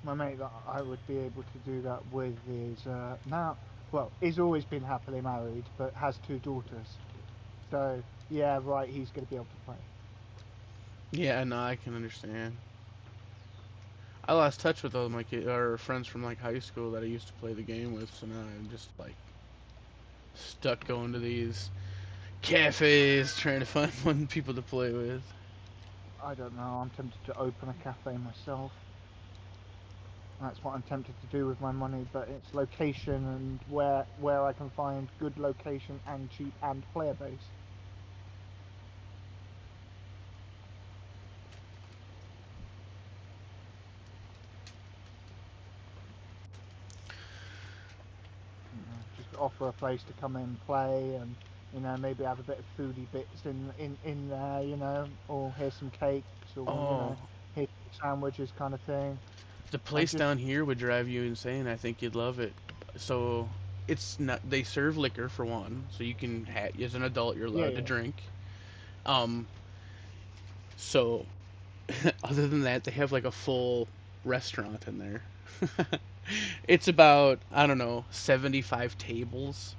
my mate that I would be able to do that with is now, well, he's always been happily married, but has 2 daughters. So yeah, right, he's going to be able to play. Yeah, no, I can understand. I lost touch with all my our friends from like high school that I used to play the game with, so now I'm just like stuck going to these cafes trying to find fun people to play with. I don't know. I'm tempted to open a cafe myself. That's what I'm tempted to do with my money, but it's location and where I can find good location and cheap and player base. You know, just offer a place to come in, play, and you know maybe have a bit of foodie bits in there, you know, or here's some cakes, or you Oh, know, here's some sandwiches, kind of thing. the And place just down here would drive you insane. I think you'd love it. So it's not, they serve liquor for one, so you can as an adult you're yeah, allowed to yeah. drink. Um, so other than that, they have like a full restaurant in there. It's about, I don't know, 75 tables.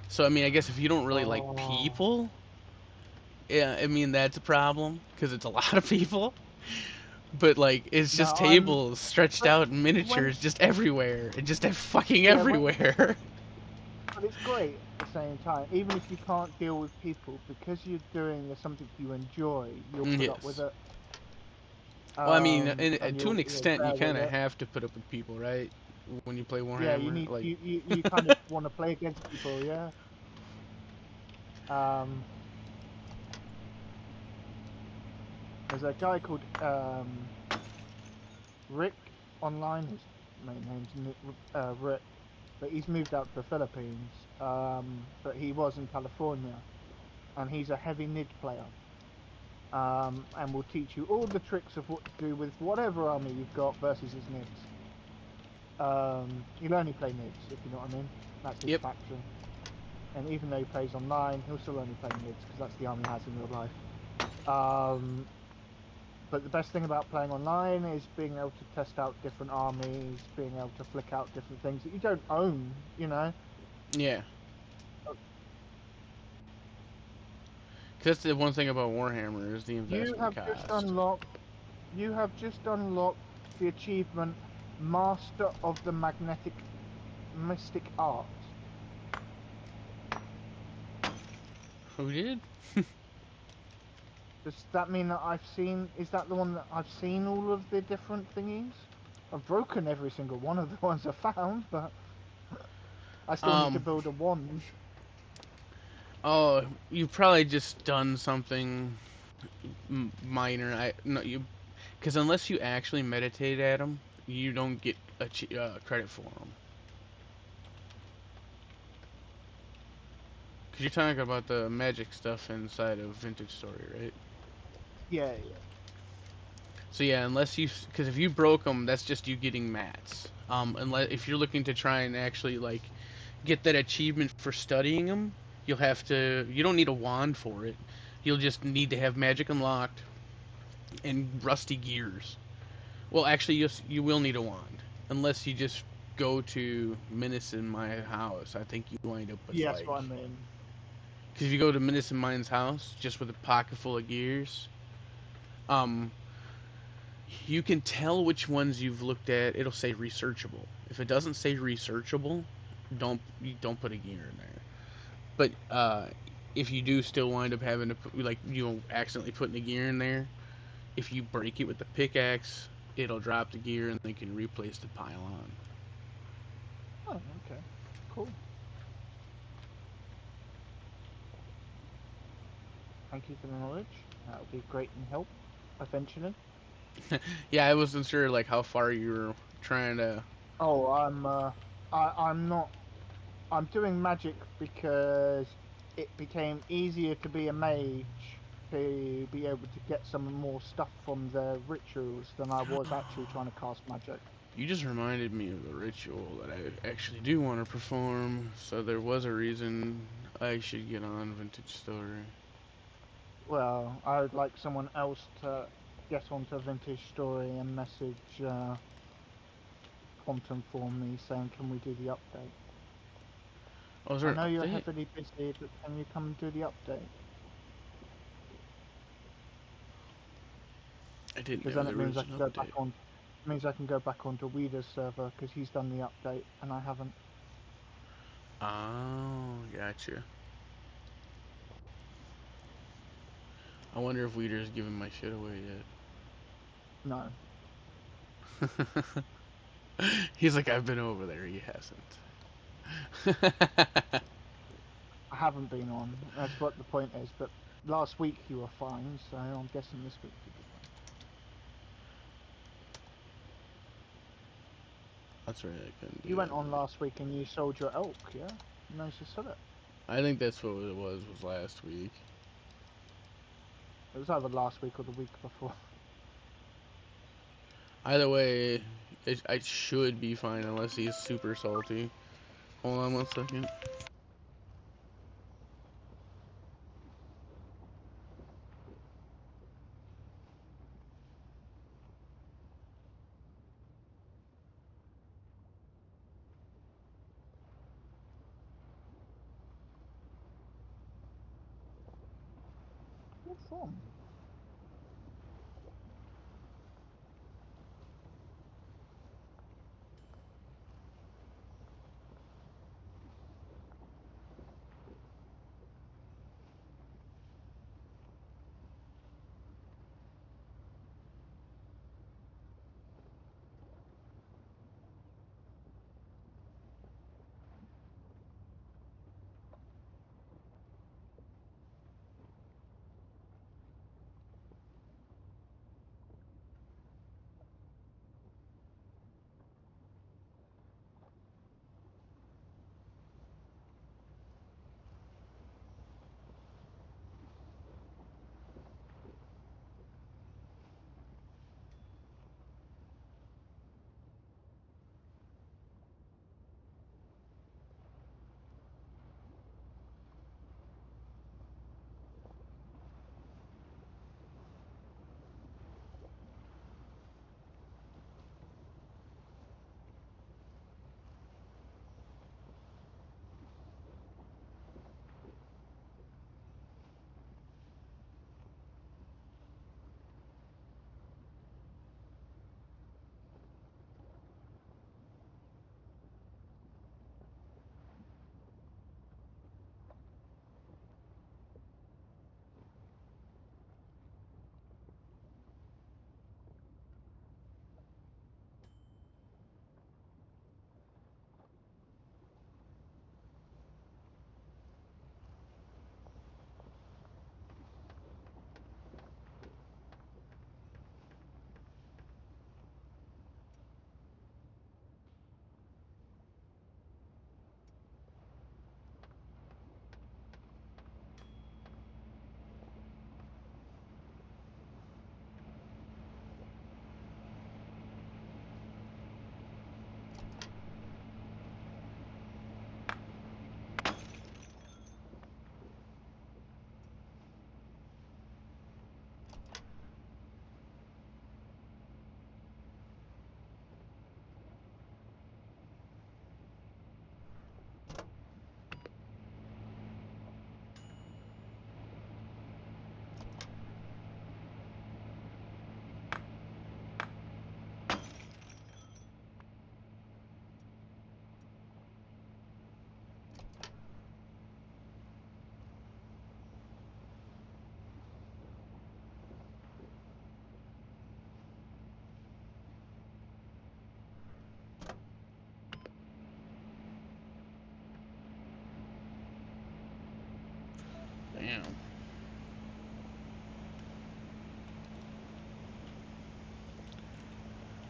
So I mean, I guess if you don't really like Oh people, yeah, I mean that's a problem because it's a lot of people. But like it's no, just I'm. tables stretched But out in when miniatures just everywhere and just fucking yeah, everywhere. but it's great at the same time. Even if you can't deal with people, because you're doing something you enjoy, you'll put up with Yes. it. Well, I mean, And to an you'll extent, you bear kind with of it. have to put up with people, right? When you play Yeah, you Warhammer, need like, you kind of want to play against people, yeah. Um, there's a guy called Rick online. His main name's Rick, but he's moved out to the Philippines. But he was in California, and he's a heavy NID player. And will teach you all the tricks of what to do with whatever army you've got versus his NIDs. He'll only play NIDs, if you know what I mean. That's his yep. faction. And even though he plays online, he'll still only play NIDs because that's the army he has in real life. But the best thing about playing online is being able to test out different armies, being able to flick out different things that you don't own, you know. Yeah. Because that's the one thing about Warhammer is the investment cost. You have just unlocked the achievement Master of the Magnetic Mystic Art. Who did? Does that mean that is that the one that I've seen all of the different thingies? I've broken every single one of the ones I found, but I still need to build a wand. Oh, you've probably just done something minor. Because unless you actually meditate at them, you don't get credit for them. Because you're talking about the magic stuff inside of Vintage Story, right? Yeah. So yeah, because if you broke them, that's just you getting mats. Unless if you're looking to try and actually like get that achievement for studying them, you don't need a wand for it. You'll just need to have magic unlocked and rusty gears. Well, actually, you will need a wand unless you just go to Menace in my house. I think you wind up with Yeah, that's what I mean. because if you go to Menace in mine's house just with a pocket full of gears, um, you can tell which ones you've looked at. It'll say researchable. If it doesn't say researchable, don't put a gear in there. But if you do still wind up having to put, like accidentally putting a gear in there, if you break it with the pickaxe, it'll drop the gear and they can replace the pylon. Oh, okay, cool. Thank you for the knowledge. That would be great and help eventually. Yeah, I wasn't sure like how far you were trying to. Oh, I'm not. I'm doing magic because it became easier to be a mage to be able to get some more stuff from the rituals than I was actually trying to cast magic. You just reminded me of the ritual that I actually do want to perform, so there was a reason I should get on Vintage Story. Well, I would like someone else to get onto Vintage Story and message Quantum for me saying, can we do the update? Oh, is there I an know you're update? heavily busy, but can you come and do the update? I didn't Because know then it there means was I an can go back update. on. Means I can go back onto Weeder's server because he's done the update and I haven't. Oh, gotcha. I wonder if Weeder's giving my shit away No, yet. He's like, I've been over there. He hasn't. I haven't been on. That's what the point is. But last week you were fine, so I'm guessing this week you'll be fine. That's right, I couldn't do You went that. on last week and you sold your elk, yeah? You managed to sell it. I think that's what it was last week. It was either last week or the week before. Either way, I should be fine unless he's super salty. Hold on one second. What from?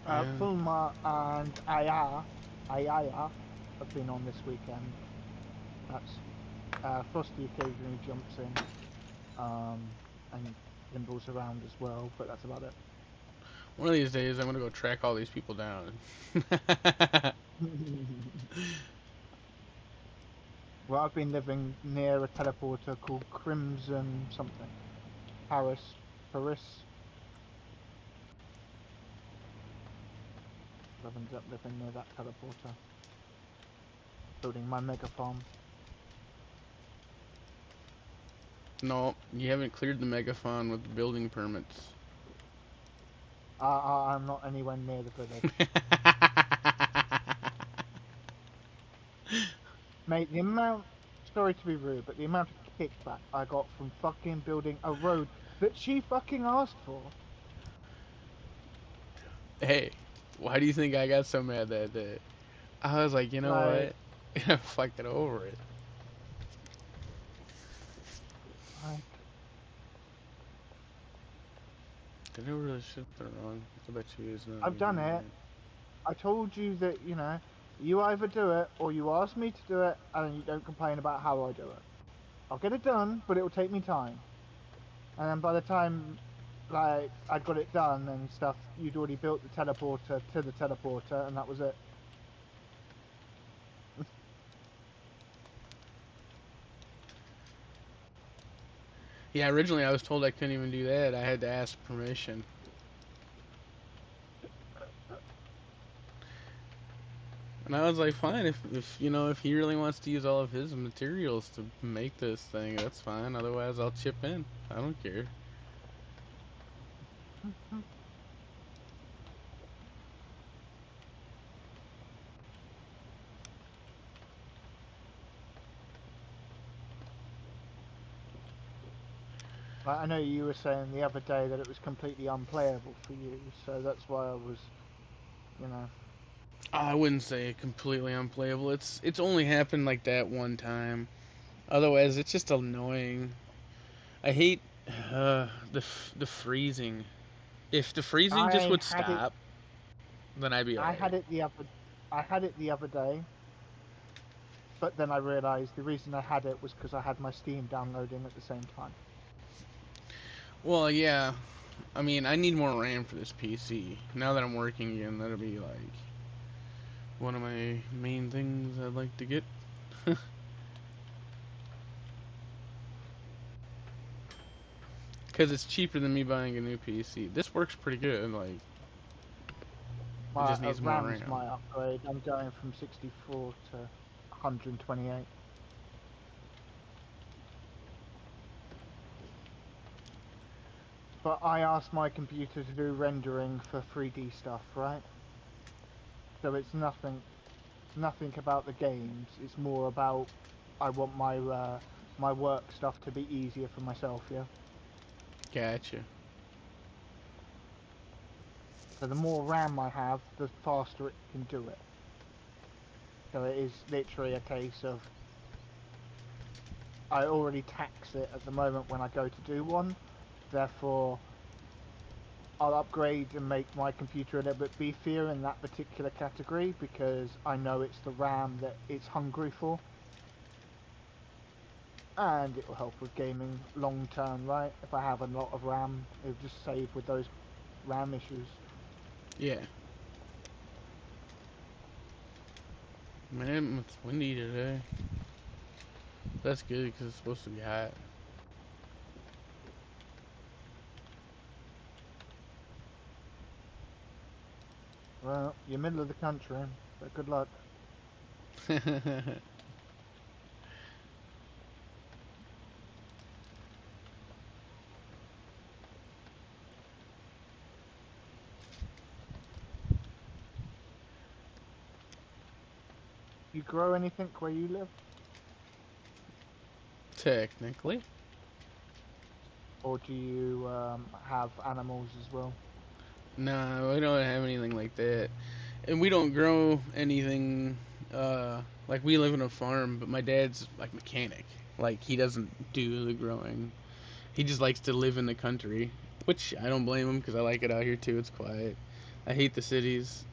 Yeah. Fulma and Ayaya have been on this weekend. That's Frosty occasionally jumps in, and Limble's around as well, but that's about it. One of these days, I'm gonna go track all these people down. Well, I've been living near a teleporter called Crimson something. Paris. I've ended up living near that teleporter. Building my mega farm. No, you haven't cleared the megaphone with the building permits. I'm not anywhere near the village. Mate, the amount, sorry to be rude, but the amount of kickback I got from fucking building a road that she fucking asked for. Hey, why do you think I got so mad that day? I was like, you know Like, what? Fuck it over it. like, Did I really should have done it wrong? I bet you it's not I've done even it. I told you that, you either do it or you ask me to do it and you don't complain about how I do it. I'll get it done, but it will take me time. And then by the time, like, I got it done and stuff, you'd already built the teleporter to the teleporter, and that was it. Yeah, originally I was told I couldn't even do that. I had to ask permission. And I was like, fine, if he really wants to use all of his materials to make this thing, that's fine. Otherwise, I'll chip in. I don't care. I know you were saying the other day that it was completely unplayable for you, so that's why I was, you know. I wouldn't say completely unplayable. It's only happened like that one time. Otherwise, it's just annoying. I hate the freezing. If the freezing just I would had it. stop, then I'd be I alright. had it the other. I had it the other day, but then I realised the reason I had it was because I had my Steam downloading at the same time. Well, yeah. I mean, I need more RAM for this PC. Now that I'm working again, that'll be like one of my main things I'd like to get. Because it's cheaper than me buying a new PC. This works pretty good. Like, it My just needs more RAM's RAM. my upgrade. I'm going from 64 to 128. But I asked my computer to do rendering for 3D stuff, right? So it's nothing about the games. It's more about I want my work stuff to be easier for myself, yeah. Gotcha. So the more RAM I have, the faster it can do it. So it is literally a case of I already tax it at the moment when I go to do one. Therefore, I'll upgrade and make my computer a little bit beefier in that particular category because I know it's the RAM that it's hungry for. And it will help with gaming long term, right? If I have a lot of RAM, it'll just save with those RAM issues. Yeah. Man, it's windy today. That's good because it's supposed to be hot. Well, you're middle of the country, but good luck. You grow anything where you live? Technically. Or do you have animals as well? No, we don't have anything like that. And we don't grow anything, like we live in a farm, but my dad's like mechanic. Like he doesn't do the growing. He just likes to live in the country, which I don't blame him because I like it out here too. It's quiet. I hate the cities.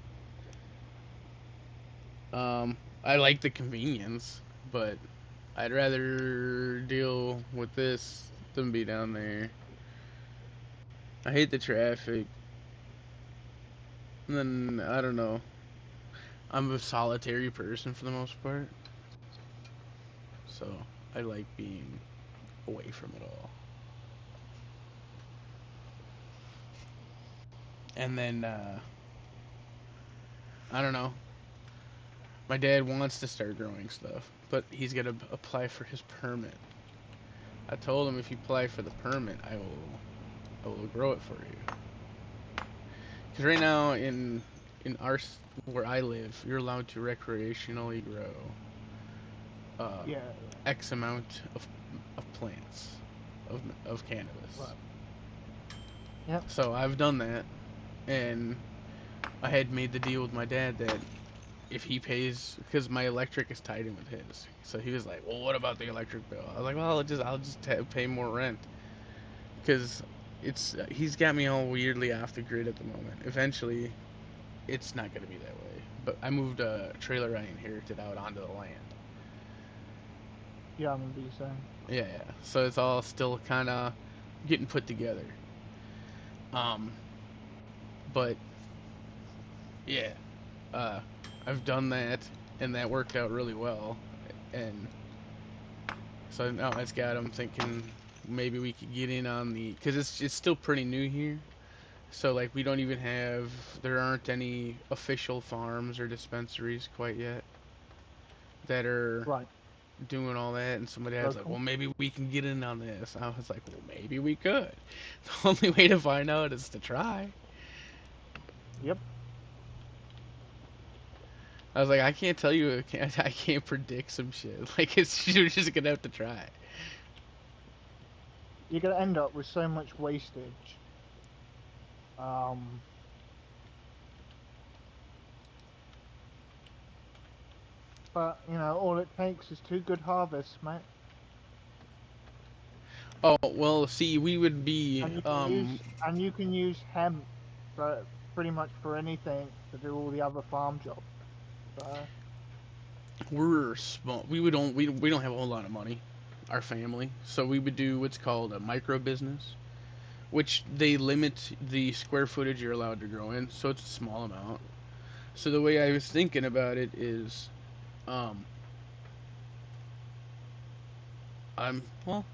I like the convenience, but I'd rather deal with this than be down there. I hate the traffic. And then I don't know. I'm a solitary person for the most part, so I like being away from it all. And then I don't know. My dad wants to start growing stuff, but he's got to apply for his permit. I told him if you apply for the permit, I will grow it for you. Because right now in our where I live, you're allowed to recreationally grow Yeah. X amount of plants of cannabis. Right. Yep. So I've done that, and I had made the deal with my dad that if he pays, because my electric is tied in with his, so he was like, "Well, what about the electric bill?" I was like, "Well, I'll just pay more rent," because he's got me all weirdly off the grid at the moment. Eventually, it's not gonna be that way. But I moved a trailer I inherited out onto the land. Yeah, I remember you saying. Yeah. So it's all still kind of getting put together. Um, but yeah, uh, I've done that, and that worked out really well. And so now it's got him thinking maybe we could get in on the, because it's still pretty new here. So like there aren't any official farms or dispensaries quite yet that are Right. doing all that, and somebody was like, Local. well, maybe we can get in on this. I was like, well, maybe we could. The only way to find out is to try. Yep. I was like, I can't tell you, I can't predict some shit. Like, you're just gonna have to try. You're gonna end up with so much wastage. Um. But all it takes is 2 good harvests, mate. Oh, well, see, we would be, And you can use hemp for pretty much for anything to do all the other farm jobs. So, we're small. We don't have a whole lot of money, our family. So we would do what's called a micro business, which they limit the square footage you're allowed to grow in, so it's a small amount. So the way I was thinking about it is, um, well,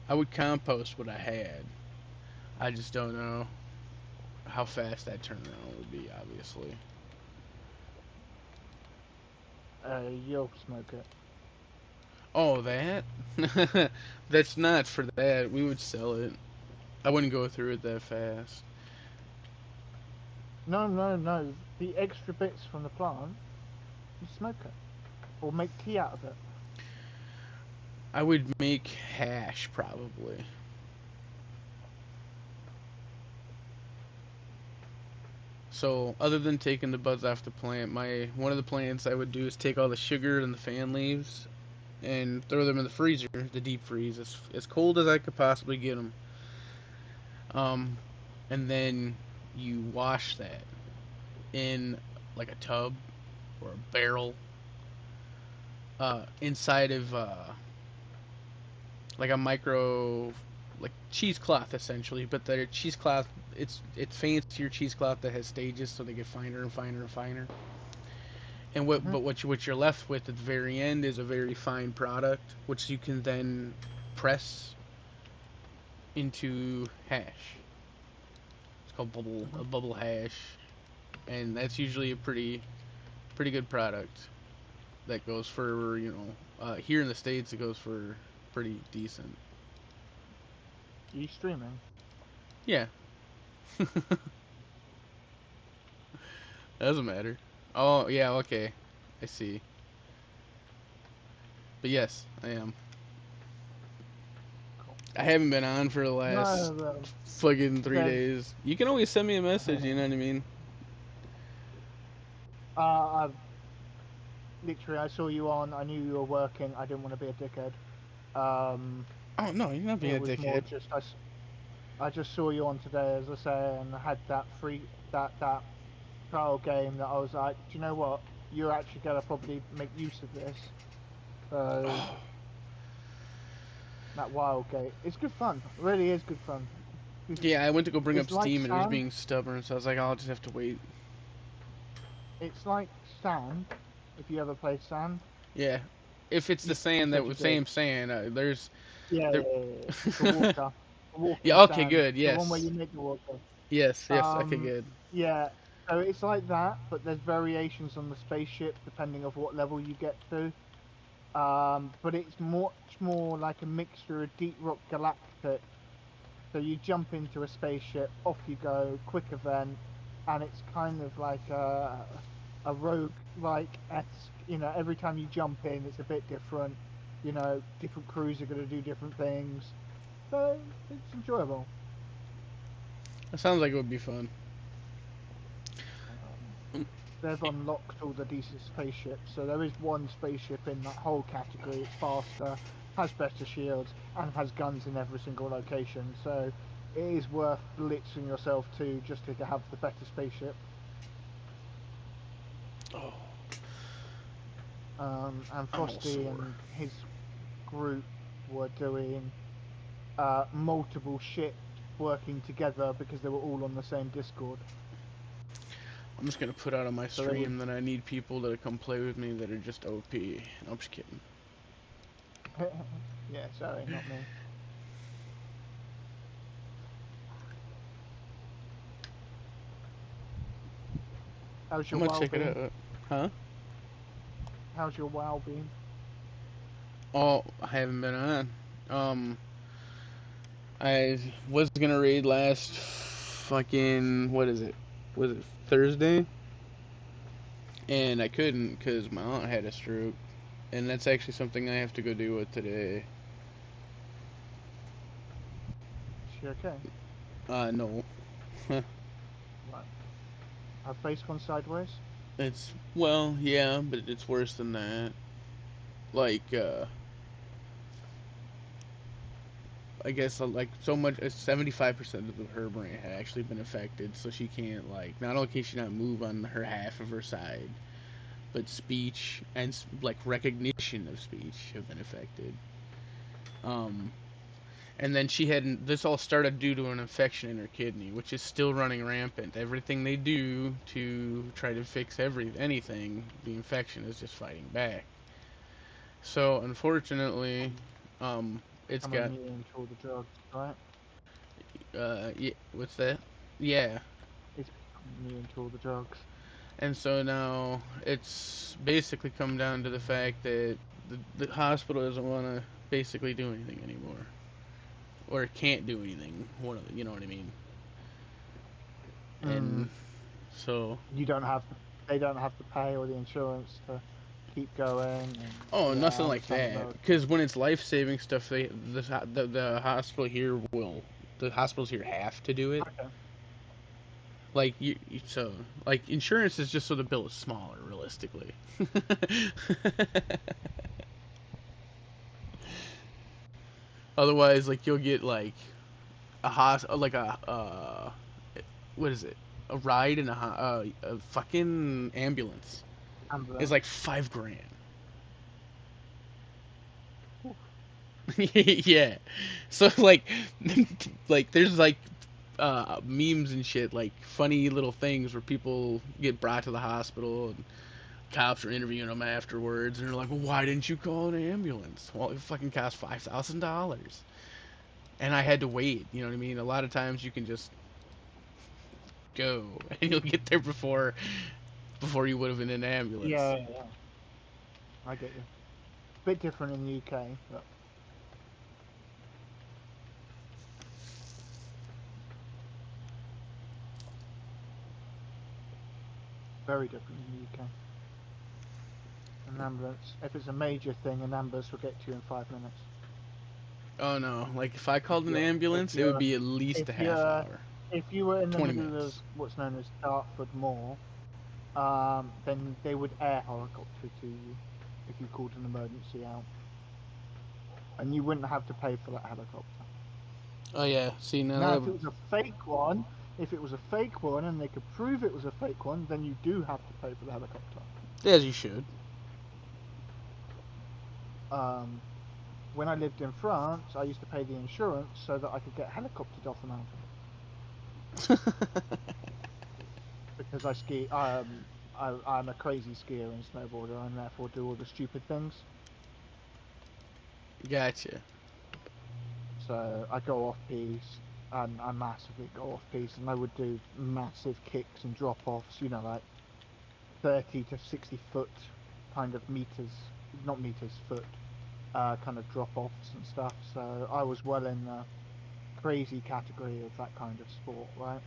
I would compost what I had. I just don't know how fast that turnaround would be, obviously. you'll smoke it. Oh, that? That's not for that. We would sell it. I wouldn't go through it that fast. No, no, no. The extra bits from the plant, you smoke it. Or make tea out of it. I would make hash, probably. So, other than taking the buds off the plant, one of the plants I would do is take all the sugar and the fan leaves and throw them in the freezer, the deep freeze, as cold as I could possibly get them. Um, and then you wash that in like a tub or a barrel, inside of like a micro, like cheesecloth essentially, but the cheesecloth, it's fancier cheesecloth that has stages, so they get finer and finer and finer. And Hmm. what you're left with at the very end is a very fine product, which you can then press into hash. It's called Hmm. a bubble hash, and that's usually a pretty good product. That goes for here in the states it goes for pretty decent. You streaming? Yeah, doesn't matter. Oh yeah, okay, I see. But yes, I am. Cool. I haven't been on for the last No, fucking three there's, days. You can always send me a message. You know what I mean? I've literally, I saw you on, I knew you were working, I didn't want to be a dickhead. Um, Oh no, you're not being it a was more dickhead. just, I just saw you on today, as I say, and had that that trial game that I was like, do you know what? You're actually gonna probably make use of this. So that Wildgate, it's good fun. It really is good fun. Yeah, I went to go bring up It's like Steam and it was sand. being stubborn, so I was like, I'll just have to wait. It's like sand. If you ever played sand, Yeah, if it's the you sand that said you was did. same sand, there's Yeah, there. yeah, yeah, yeah. The water, the walking Yeah. Okay. sand, Good. the one where Yes. you make the water. Yes. Yes. Okay. Um, Good. yeah. So it's like that, but there's variations on the spaceship depending of what level you get to. But it's much more like a mixture of Deep Rock Galactic. So you jump into a spaceship, off you go, quick event, and it's kind of like a rogue like esque. You know, every time you jump in, it's a bit different. You know, different crews are going to do different things, so it's enjoyable. That sounds like it would be fun. Um, they've unlocked all the decent spaceships, so there is one spaceship in that whole category. It's faster, has better shields, and has guns in every single location. So it is worth blitzing yourself to just to have the better spaceship. Oh, And I'm all Frosty sore. and his group were doing multiple ships working together because they were all on the same Discord. I'm just gonna put out on my So they would, stream that I need people to come play with me that are just OP. No, I'm just kidding. yeah, sorry, not me. How's I'm your gonna WoW check it been? out. Huh? How's your WoW been? Oh, I haven't been on. I was gonna raid last fucking what is it? Was it Thursday? And I couldn't because my aunt had a stroke, and that's actually something I have to go deal with today. Is she okay? No. Right. Her face gone sideways? It's well, yeah, but it's worse than that. Like, I guess like so much, 75% of her brain had actually been affected, so she can't like not only can she not move on her half of her side, but speech and like recognition of speech have been affected. Um, and then she had this all started due to an infection in her kidney, which is still running rampant. Everything they do to try to fix anything, the infection is just fighting back. So unfortunately, it's Become got immune to all the drugs, right? yeah, what's that? Yeah, It's become immune to all the drugs. and so now it's basically come down to the fact that the hospital doesn't want to basically do anything anymore, or can't do anything. You know what I mean? Mm. And so, You don't have to, they don't have to pay all the insurance to keep going. And oh, yeah, nothing I like understand that. America. Because when it's life saving stuff, the hospital here the hospitals here have to do it. Okay. Like so like insurance is just so the bill is smaller, realistically. Otherwise, like you'll get like like a what is it? A ride in a fucking ambulance is Ambulance. like 5 grand. Oof. Yeah, so like like there's like memes and shit, like funny little things where people get brought to the hospital and cops are interviewing them afterwards, and they're like, well, "Why didn't you call an ambulance?" Well, it fucking cost $5,000, and I had to wait. You know what I mean? A lot of times you can just go, and you'll get there before you would have in an ambulance. Yeah, yeah, yeah. I get you. Bit different in the UK, but very different in the UK. An ambulance, if it's a major thing, an ambulance will get to you in 5 minutes. Oh no! Like if I If called an you're, if ambulance, it would you're, be at least if a half you're, hour, if you were in the 20 middle of minutes. what's known as Dartford Moor, then they would air helicopter to you if you called an emergency out, and you wouldn't have to pay for that helicopter. Oh yeah. See now Now, that. if it was a fake one, and they could prove it was a fake one, then you do have to pay for the helicopter. As you should. When I lived in France, I used to pay the insurance so that I could get helicoptered off the mountain because I ski. I'm a crazy skier and snowboarder, and therefore do all the stupid things. Gotcha. So I go off piste, and I massively go off piste, and I would do massive kicks and drop offs. You know, like 30 to 60 foot kind of meters, not meters, foot. Kind of drop-offs and stuff, so I was well in the crazy category of that kind of sport, right?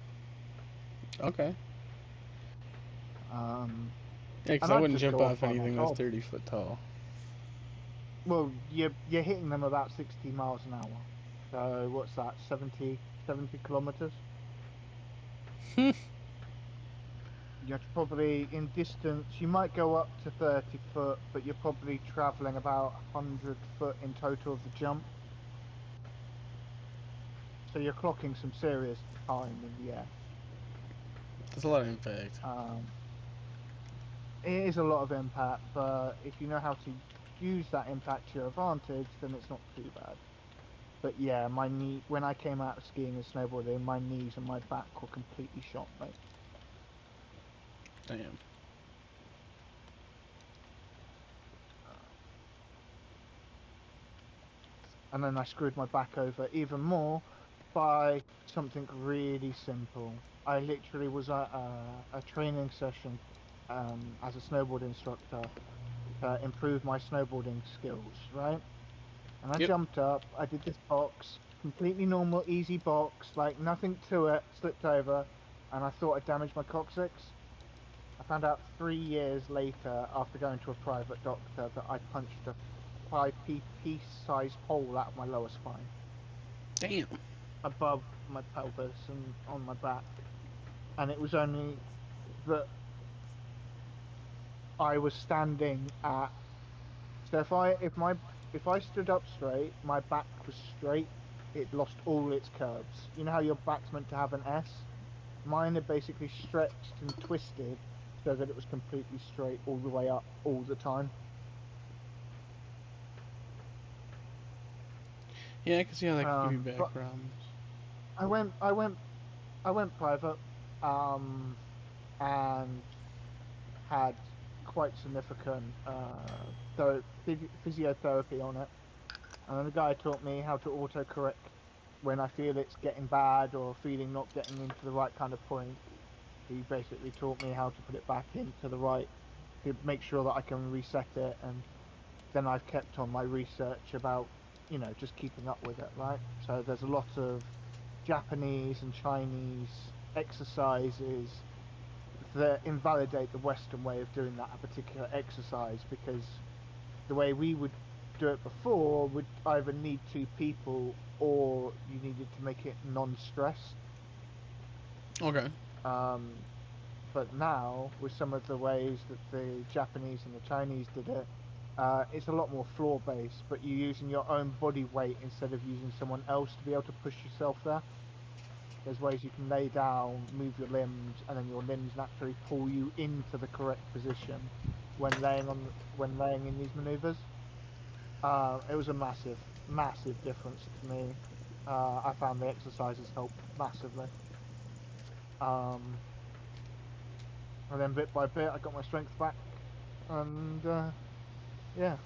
Okay. Yeah, because I wouldn't jump off anything that's 30 foot tall. Well, you're hitting them about 60 miles an hour. So what's that? 70 kilometers. You're probably in distance. You might go up to 30 foot, but you're probably traveling about 100 foot in total of the jump. So you're clocking some serious time in the air. That's a lot of impact. It is a lot of impact, but if you know how to use that impact to your advantage, then it's not too bad. But yeah, my knee, when I came out of skiing and snowboarding, my knees and my back were completely shot, mate. Damn. And then I screwed my back over even more by something really simple. I literally was at a training session as a snowboard instructor to improve my snowboarding skills, right? And I jumped up, I did this box, completely normal, easy box, like nothing to it, slipped over, and I thought I damaged my coccyx. I found out 3 years later, after going to a private doctor, that I punched a 5 piece sized hole out of my lower spine. Damn. Above my pelvis and on my back. And it was only that I was standing at. So if I stood up straight, my back was straight. It lost all its curves. You know how your back's meant to have an S? Mine had basically stretched and twisted so that it was completely straight all the way up all the time. Yeah, I can see how that could give you back problems. I went private, and had quite significant physiotherapy on it. And then the guy taught me how to autocorrect when I feel it's getting bad or feeling not getting into the right kind of point. He basically taught me how to put it back into the right, to make sure that I can reset it, and then I've kept on my research about, just keeping up with it, right? So there's a lot of Japanese and Chinese exercises that invalidate the Western way of doing that particular exercise, because the way we would do it before would either need 2 people or you needed to make it non-stress. Okay. But now, with some of the ways that the Japanese and the Chinese did it, it's a lot more floor-based, but you're using your own body weight instead of using someone else to be able to push yourself there. There's ways you can lay down, move your limbs, and then your limbs naturally pull you into the correct position when laying in these maneuvers. It was a massive, massive difference to me. I found the exercises helped massively. And then bit by bit, I got my strength back, and yeah.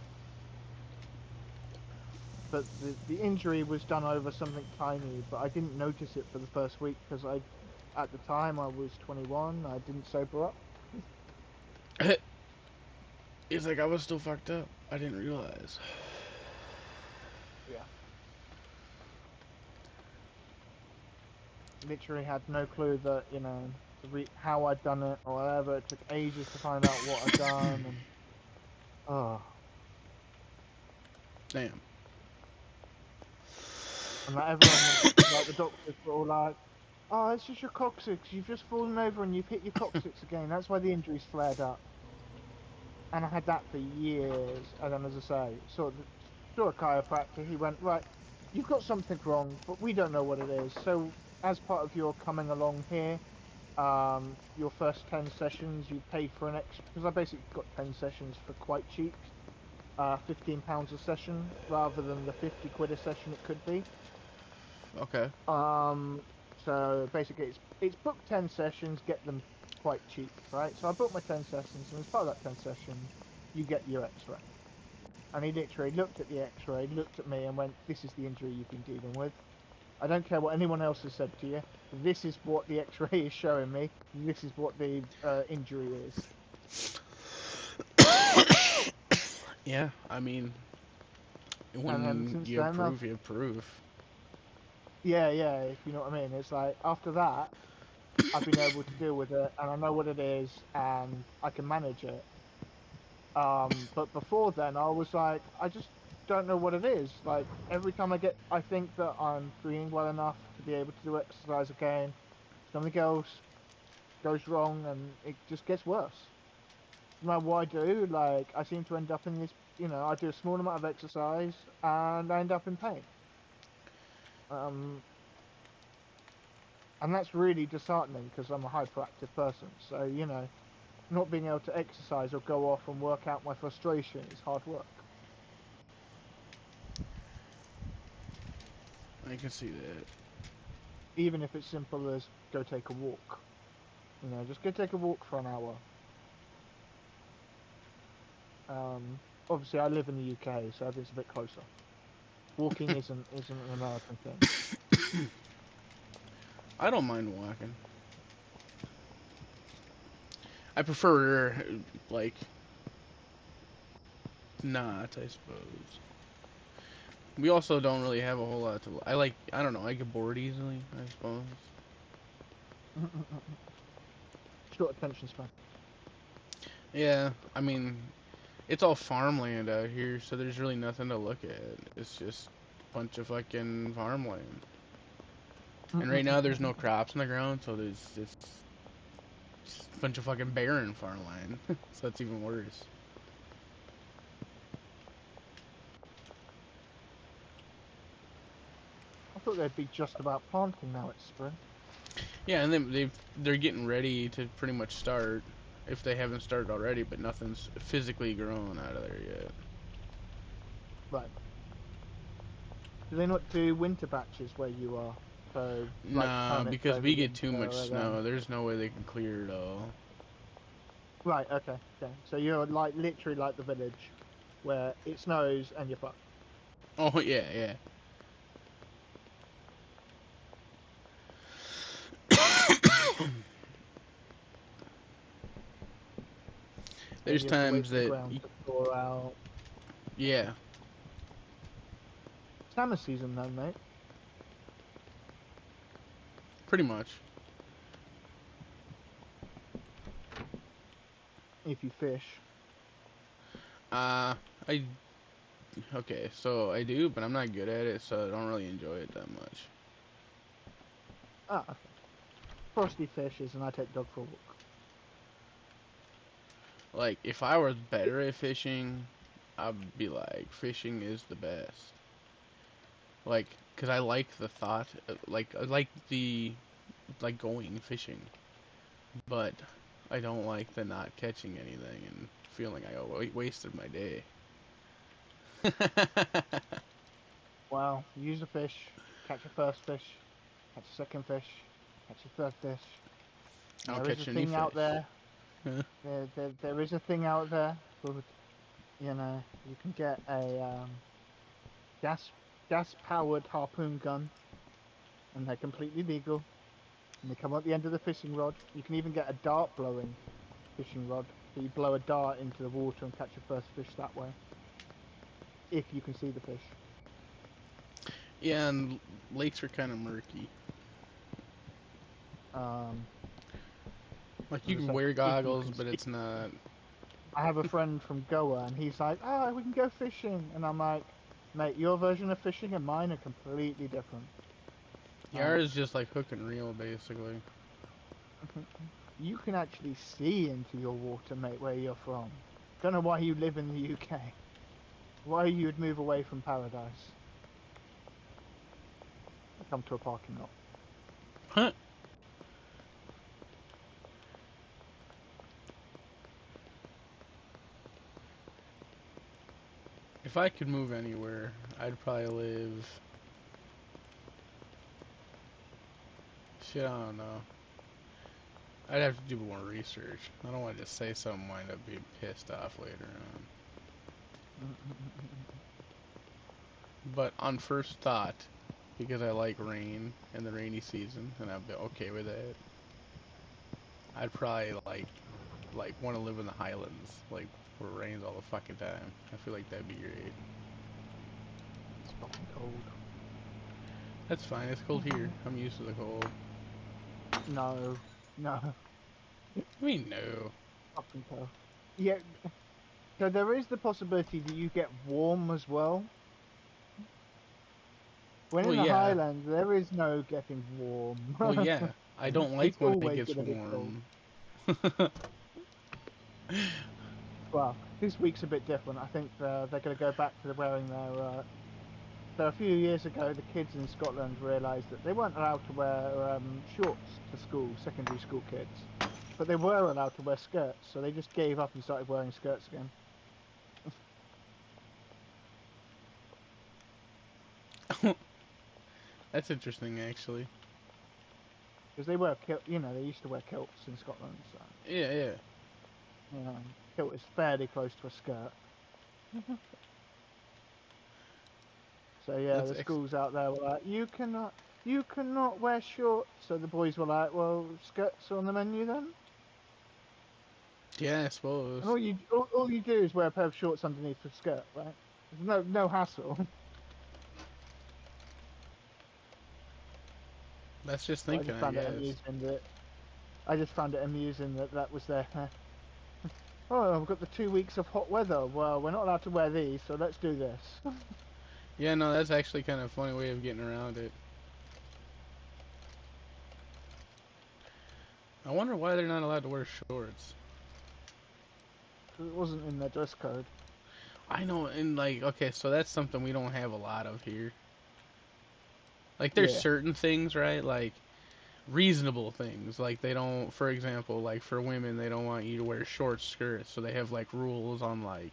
But the injury was done over something tiny, but I didn't notice it for the first week because at the time I was 21. I didn't sober up. He's like, I was still fucked up. I didn't realize. Yeah. Literally had no clue that, how I'd done it or whatever. It took ages to find out what I'd done, and Damn. And like everyone was, like the doctors were all like, "Oh, it's just your coccyx. You've just fallen over and you've hit your coccyx again. That's why the injury's flared up." And I had that for years. And then, as I say, saw a chiropractor. He went, "Right, you've got something wrong, but we don't know what it is. So, as part of your coming along here, your first 10 sessions, you pay for an extra, because I basically got 10 sessions for quite cheap, £15 a session, rather than the 50 quid a session it could be. Okay. So basically it's booked 10 sessions, get them quite cheap, right? So I booked my 10 sessions, and as part of that 10 sessions, you get your x-ray. And he literally looked at the x-ray, looked at me and went, this is the injury you've been dealing with. I don't care what anyone else has said to you. This is what the x-ray is showing me. This is what the injury is. Yeah, I mean, And when since you then, approve, you approve. yeah, if you know what I mean. It's like, after that, I've been able to deal with it, and I know what it is, and I can manage it. But before then, I was like, I just don't know what it is. Like, every time I think that I'm feeling well enough to be able to do exercise again, something else goes wrong, and it just gets worse. No matter what I do, like, I seem to end up in this, I do a small amount of exercise, and I end up in pain. And that's really disheartening, because I'm a hyperactive person, so, not being able to exercise or go off and work out my frustration is hard work. I can see that. Even if it's simple as go take a walk. Just go take a walk for an hour. Obviously I live in the UK, so it's a bit closer. Walking isn't an American thing. I don't mind walking. I prefer, like, not, I suppose. We also don't really have a whole lot to. I don't know, I get bored easily, I suppose. Short attention span. Yeah, I mean, it's all farmland out here, so there's really nothing to look at. It's just a bunch of fucking farmland. And right now there's no crops in the ground, so it's just a bunch of fucking barren farmland. So that's even worse. I thought they'd be just about planting now it's spring. Yeah, and they're getting ready to pretty much start, if they haven't started already, but nothing's physically grown out of there yet. Right. Do they not do winter batches where you are? So, like, Nah, turnips because over we get too winter, much snow. There's no way they can clear it all. Right, okay. So you're like literally like the village, where it snows and you're fucked. Oh yeah, yeah. There's And you have to wait times for the that, ground to thaw out. yeah, Summer season then, mate. pretty much. If you fish. Uh, I okay, so I do, but I'm not good at it, so I don't really enjoy it that much. Ah, okay. Frosty fishes and I take dog for a walk. Like, if I was better at fishing, I'd be like, fishing is the best. Like, 'cause I like the thought, I like going fishing, but I don't like the not catching anything and feeling I wasted my day. Wow, you use a fish, catch a first fish, catch a second fish, catch a third fish. I And don't there is a catch any thing out fish. there. There is a thing out there called, you can get a gas powered harpoon gun, and they're completely legal. And they come at the end of the fishing rod. You can even get a dart blowing fishing rod, so you blow a dart into the water and catch your first fish that way. If you can see the fish. Yeah, and lakes are kind of murky. Um, Like, you as I can say, wear if you goggles, can but see. it's not. I have a friend from Goa, and he's like, "Oh, we can go fishing," and I'm like, "Mate, your version of fishing and mine are completely different." Yeah, ours is just like hook and reel, basically. You can actually see into your water, mate, where you're from. Don't know why you live in the UK. Why you'd move away from paradise. come to a parking lot. Huh. If I could move anywhere, I'd probably live. Shit, I don't know. I'd have to do more research. I don't want to just say something and wind up being pissed off later on. But on first thought, because I like rain and the rainy season, and I'd be okay with it, I'd probably like want to live in the Highlands, like where it rains all the fucking time. I feel like that'd be great. It's fucking cold. That's fine. It's cold here. I'm used to the cold. No, no, I mean, no. fucking cold. Yeah. So there is the possibility that you get warm as well. When Well, in the yeah. Highlands, there is no getting warm. Well, yeah. I don't like It's when it always gets gonna be cold. warm. Well, this week's a bit different. I think they're going to go back to wearing their. So a few years ago, the kids in Scotland realised that they weren't allowed to wear shorts to school, secondary school kids, but they were allowed to wear skirts. So they just gave up and started wearing skirts again. That's interesting, actually. Because they wear they used to wear kilts in Scotland. So Yeah, yeah. kilt is fairly close to a skirt. So yeah, the schools out there were like, you cannot wear shorts. So the boys were like, well, skirts are on the menu then. Yeah, I suppose. And all you do is wear a pair of shorts underneath the skirt, right? There's no hassle. That's just I thinking, just I found it guess. amusing that that was their. Oh, we've got the 2 weeks of hot weather. Well, we're not allowed to wear these, so let's do this. Yeah, no, that's actually kind of a funny way of getting around it. I wonder why they're not allowed to wear shorts. It wasn't in their dress code. I know, and like, okay, so that's something we don't have a lot of here. Like, there's certain things, right? Like, reasonable things. Like, they don't, for example, like, for women, they don't want you to wear short skirts, so they have, like, rules on, like,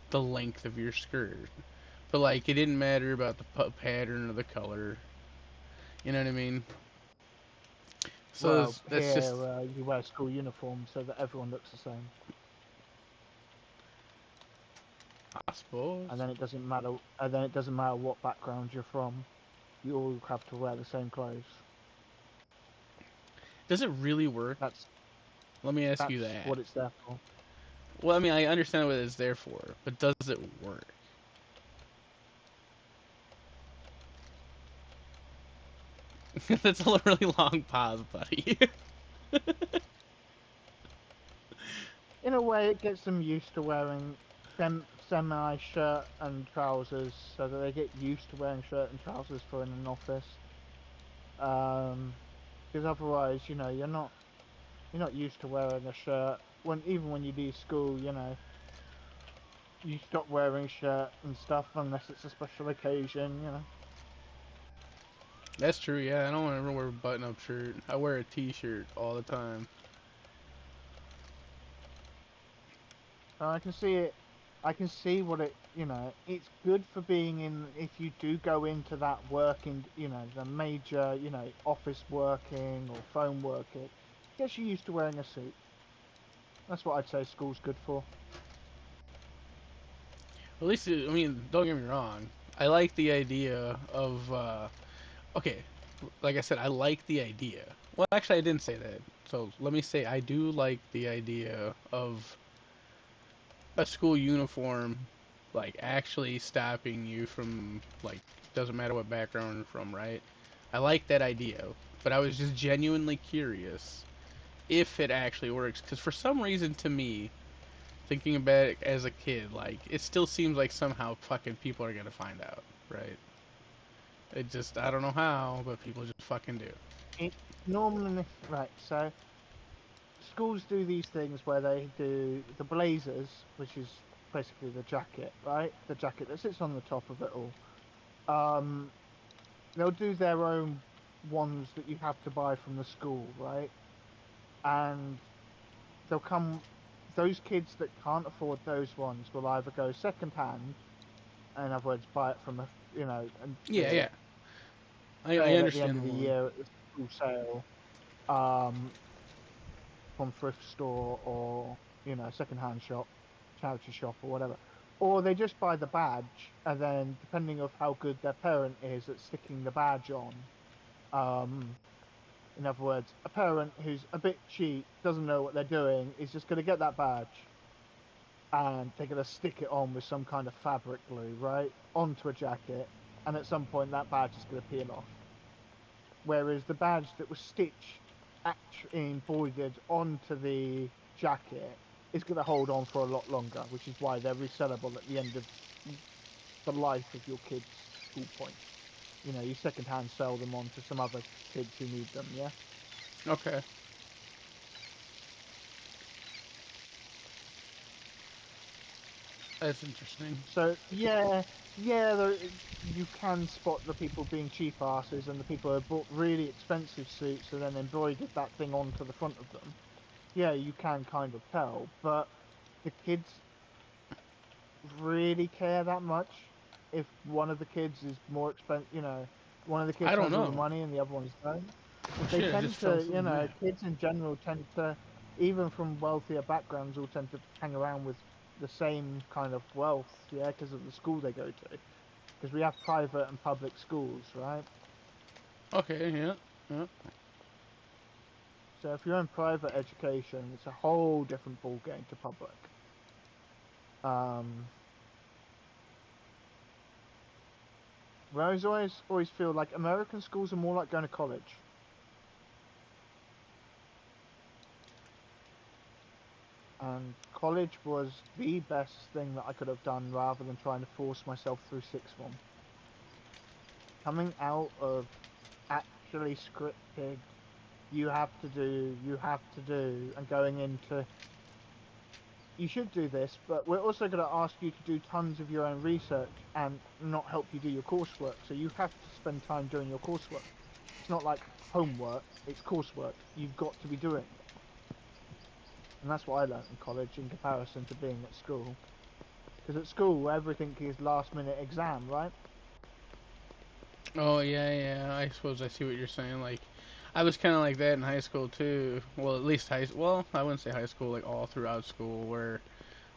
the length of your skirt. But, like, it didn't matter about the pattern or the color. You know what I mean? So Well, that's just, here you wear school uniform so that everyone looks the same, I suppose. and then it doesn't matter. And then it doesn't matter what background you're from. You all have to wear the same clothes. Does it really work? That's Let me ask that's you that. what it's there for. Well, I mean, I understand what it's there for, but does it work? That's a really long pause, buddy. In a way, it gets them used to wearing semi shirt and trousers, so that they get used to wearing shirt and trousers for in an office. Because otherwise, you're not used to wearing a shirt. Even when you leave school, you stop wearing shirt and stuff unless it's a special occasion. That's true, yeah. I don't ever wear a button-up shirt. I wear a t-shirt all the time. So I can see it. I can see what it's good for being in, if you do go into that working, the major, office working or phone working, gets you used to wearing a suit. That's what I'd say school's good for. At least, I mean, don't get me wrong. I like the idea of, okay, like I said, I like the idea. Well, actually, I didn't say that. So let me say I do like the idea of a school uniform, like, actually stopping you from, like, doesn't matter what background you're from, right? I like that idea, but I was just genuinely curious if it actually works, because for some reason to me, thinking about it as a kid, like, it still seems like somehow fucking people are gonna find out, right? It just, I don't know how, but people just fucking do. It normally, right, so schools do these things where they do the blazers, which is basically the jacket, right? The jacket that sits on the top of it all. they'll do their own ones that you have to buy from the school, right? And they'll come. Those kids that can't afford those ones will either go second hand, in other words, buy it from a, and Yeah, yeah. I sell it at the end understand of the the one. year at the school sale, um, from thrift store or second hand shop, charity shop or whatever. Or they just buy the badge, and then depending of how good their parent is at sticking the badge on, um, in other words, a parent who's a bit cheap, doesn't know what they're doing, is just going to get that badge and they're going to stick it on with some kind of fabric glue, right, onto a jacket, and at some point that badge is going to peel off. Whereas the badge that was stitched, embroidered onto the jacket is going to hold on for a lot longer, which is why they're resellable at the end of the life of your kid's school points. You second-hand sell them on to some other kids who need them, yeah? Okay. That's interesting. So, you can spot the people being cheap asses and the people who bought really expensive suits and then embroidered that thing onto the front of them. Yeah, you can kind of tell, but the kids really care that much if one of the kids is more expensive, one of the I kids don't has all the know. money and the other ones don't. Well, They shit, I tend just found to, something new. kids in general tend to, even from wealthier backgrounds, all tend to hang around with the same kind of wealth, yeah, because of the school they go to. Because we have private and public schools, right? Okay, yeah, yeah. So if you're in private education, it's a whole different ball game to public. Um, Whereas I always feel like American schools are more like going to college. And college was the best thing that I could have done rather than trying to force myself through sixth form. Coming out of actually scripted, you have to do, and going into, you should do this, but we're also going to ask you to do tons of your own research and not help you do your coursework. So you have to spend time doing your coursework. It's not like homework, it's coursework. You've got to be doing it. And that's what I learnt in college in comparison to being at school. Because at school, everything is last minute exam, right? Oh, yeah, yeah. I suppose I see what you're saying. Like, I was kind of like that in high school too. Well, at least well, I wouldn't say high school, like all throughout school, where,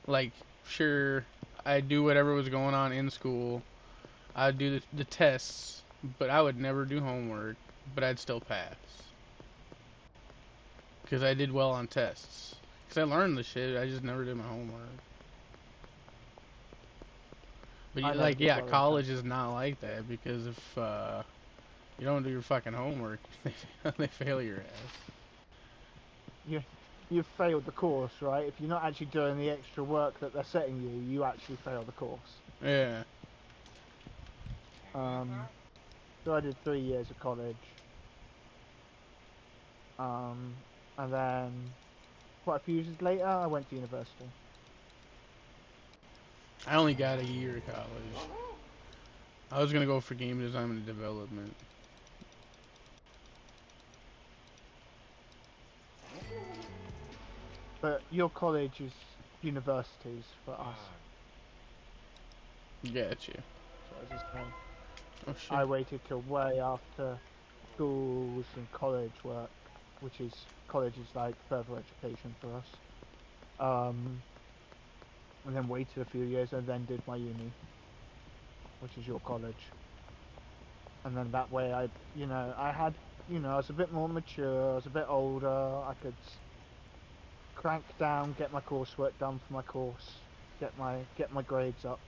like, sure, I'd do whatever was going on in school. I'd do the tests, but I would never do homework, but I'd still pass. Because I did well on tests. Because I learned the shit, I just never did my homework. But, I never like, did yeah, well in college tests. is not like that, because if, you don't do your fucking homework, they fail your ass. You, you've failed the course, right? If you're not actually doing the extra work that they're setting you, you actually fail the course. Yeah. So I did 3 years of college. Um, and then quite a few years later, I went to university. I only got a year of college. I was gonna go for game design and development. But your college is universities for us. Gotcha. So as I say, Oh shit. I waited till way after schools and college work, which is college is like further education for us. Um, and then waited a few years and then did my uni, which is your college. And then that way I had, I was a bit more mature, I was a bit older, I could crank down, get my coursework done for my course, get my grades up.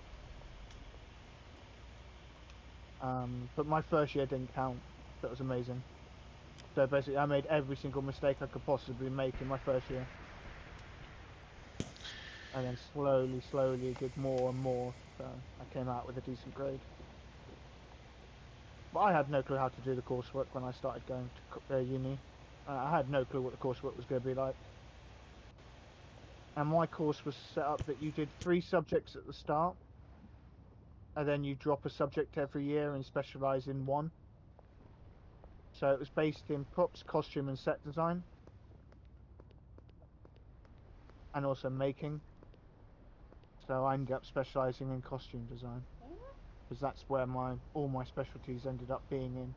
But my first year didn't count. That was amazing. So basically, I made every single mistake I could possibly make in my first year, and then slowly did more and more. So I came out with a decent grade. But I had no clue how to do the coursework when I started going to uni. I had no clue what the coursework was going to be like. And my course was set up that you did 3 subjects at the start, and then you drop a subject every year and specialise in one. So it was based in props, costume, and set design, and also making. So I ended up specialising in costume design, because that's where all my specialties ended up being in.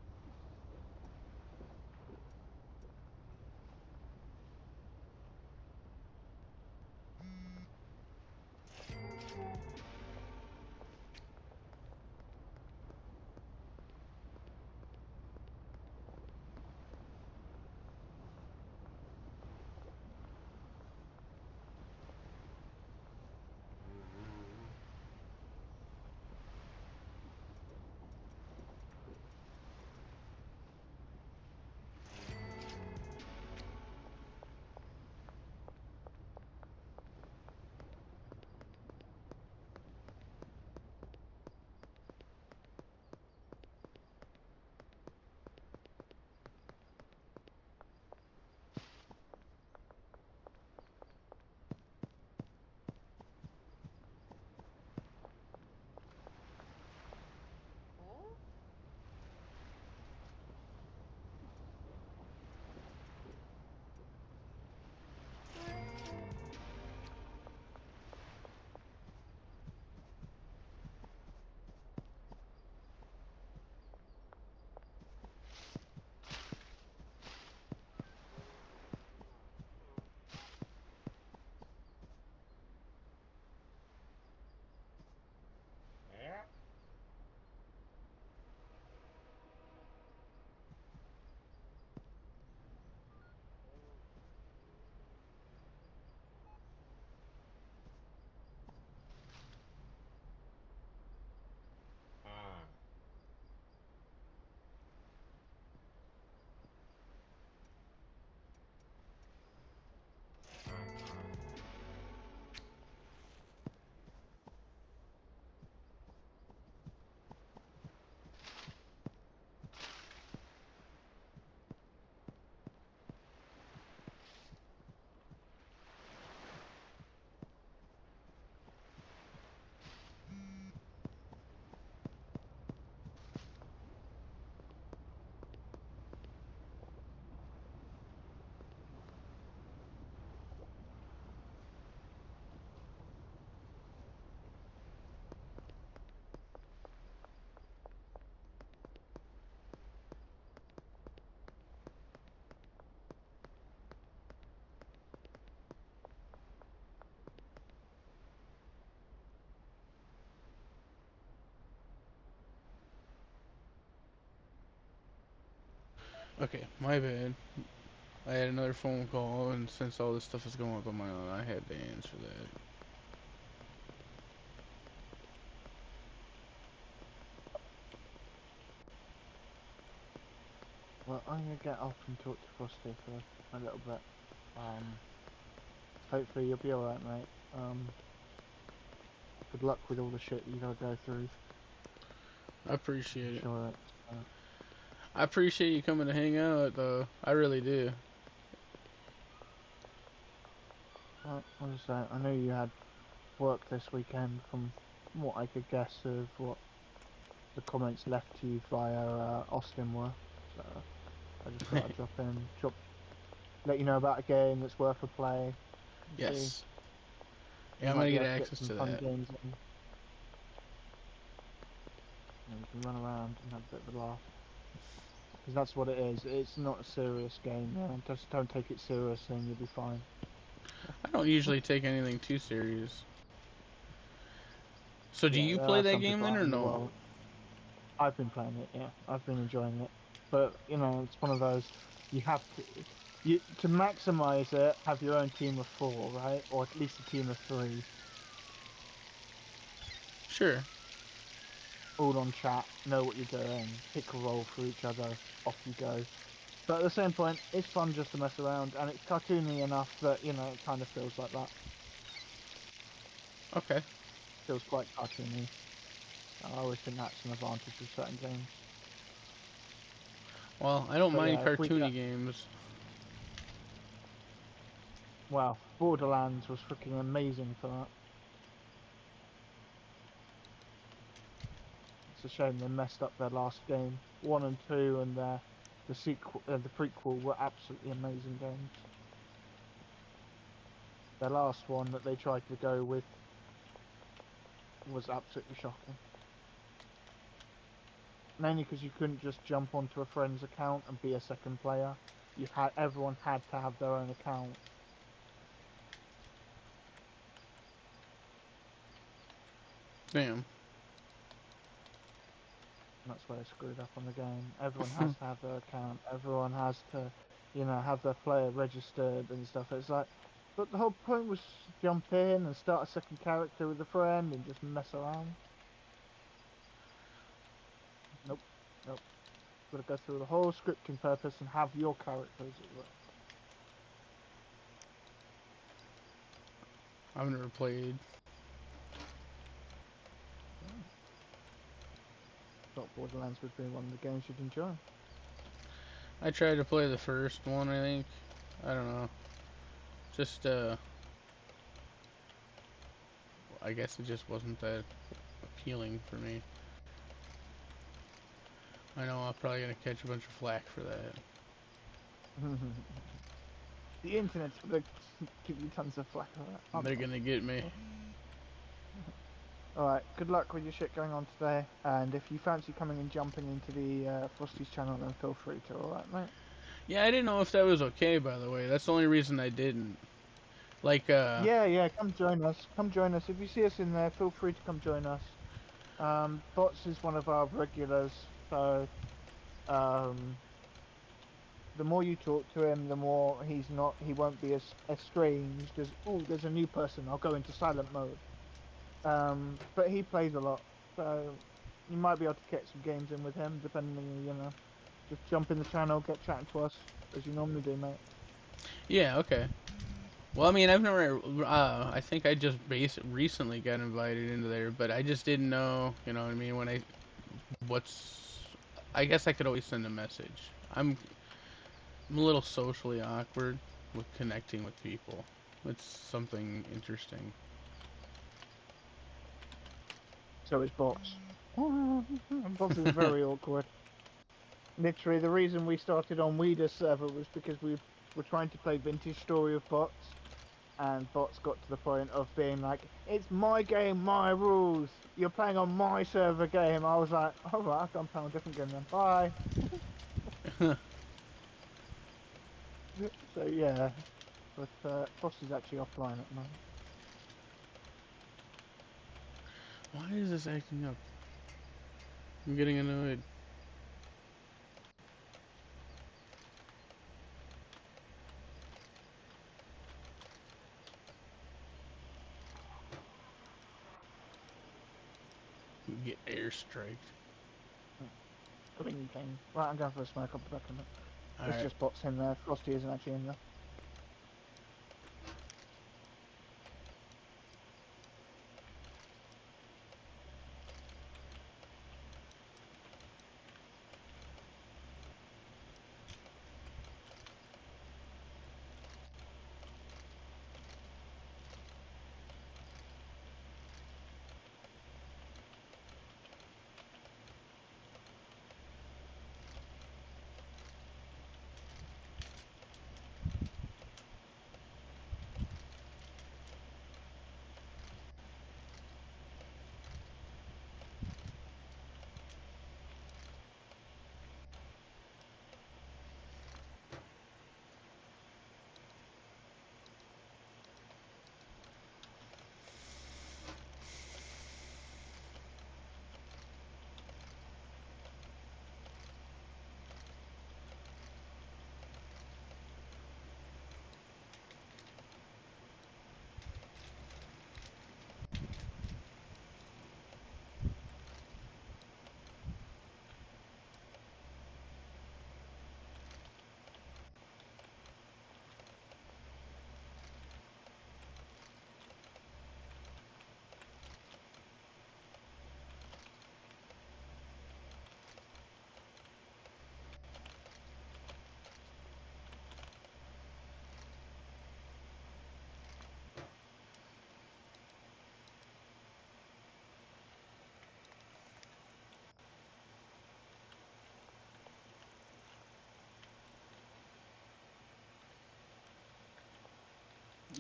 Okay, my bad. I had another phone call, and since all this stuff is going on my own, I had to answer that. Well, I'm gonna get off and talk to Frosty for a little bit. Hopefully you'll be alright, mate. Good luck with all the shit you gotta go through. I appreciate I'm it. sure I appreciate you coming to hang out, though. I really do. well, as I say, I know you had work this weekend from what I could guess of what the comments left to you via Austin were. So I just thought I'd drop in, let you know about a game that's worth a play. And see, Yes. you Yeah, I'm might gonna be get able to get access some to fun that. games in. We can run around and have a bit of a laugh. Because that's what it is. It's not a serious game. Just don't take it seriously and you'll be fine. I don't usually take anything too serious. So do Yeah, you there play are that some game people then, out or in the no? world. I've been playing it, yeah. I've been enjoying it. But, it's one of those, you have to maximize it, have your own team of 4, right? Or at least a team of 3. Sure. All on chat, know what you're doing, pick a role for each other, off you go. But at the same point, it's fun just to mess around, and it's cartoony enough that, it kind of feels like that. Okay. Feels quite cartoony. I always think that's an advantage of certain games. Well, I don't But mind yeah, if we cartoony get... games. Wow, Borderlands was freaking amazing for that. It's a shame they messed up their last game. 1 and 2 and their the prequel were absolutely amazing games. The last one that they tried to go with was absolutely shocking. Mainly because you couldn't just jump onto a friend's account and be a second player. Everyone had to have their own account. Damn. That's where they screwed up on the game. Everyone has to have their account. Everyone has to, have their player registered and stuff. It's like, but the whole point was jump in and start a second character with a friend and just mess around. Nope, nope. Gotta go through the whole scripting purpose and have your characters as well. I've never played. Thought Borderlands would be one of the games you'd enjoy. I tried to play the first one, I think. I don't know. Just, I guess it just wasn't that appealing for me. I know I'm probably gonna catch a bunch of flack for that. The internet's gonna give you tons of flack for that. They're gonna get me. Alright, good luck with your shit going on today, and if you fancy coming and jumping into the Frosty's channel, then feel free to, alright mate? Yeah, I didn't know if that was okay, by the way. That's the only reason I didn't. Like, Yeah, come join us. Come join us. If you see us in there, feel free to come join us. Bots is one of our regulars, so the more you talk to him, the more he won't be as estranged as, oh, there's a new person, I'll go into silent mode. But he plays a lot, so you might be able to get some games in with him, depending on, just jump in the channel, get chatting to us, as you normally do, mate. yeah, okay. Well, I mean, I've never, I think I just recently got invited into there, but I just didn't know, you know what I mean, I guess I could always send a message. I'm a little socially awkward with connecting with people. It's something interesting. So is bots. Bots is very awkward. Literally, the reason we started on Weeda's server was because we were trying to play Vintage Story of Bots, and bots got to the point of being like, it's my game, my rules, you're playing on my server game. I was like, alright, I'll go and play on a different game then, bye. So yeah, but Boss is actually offline at the moment. Why is this acting up? I'm getting annoyed. Get airstriked. Green thing. Right, I'm going for a smoke, I'll be back in a minute. There's Alright. just bots in there, Frosty isn't actually in there.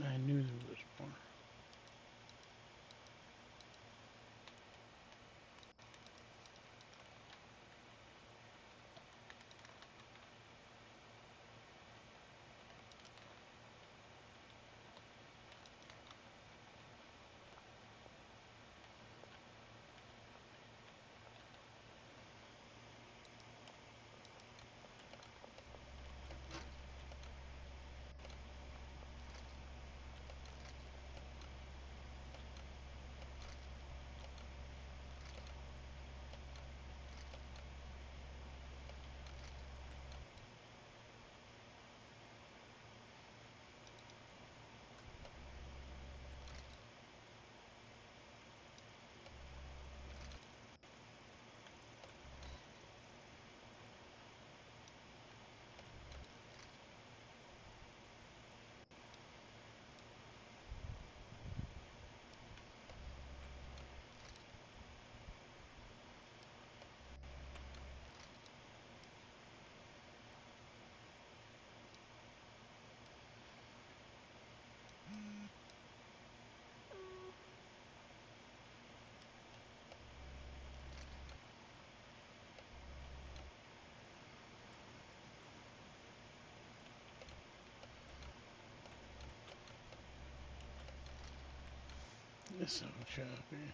I knew there was more. It's so choppy.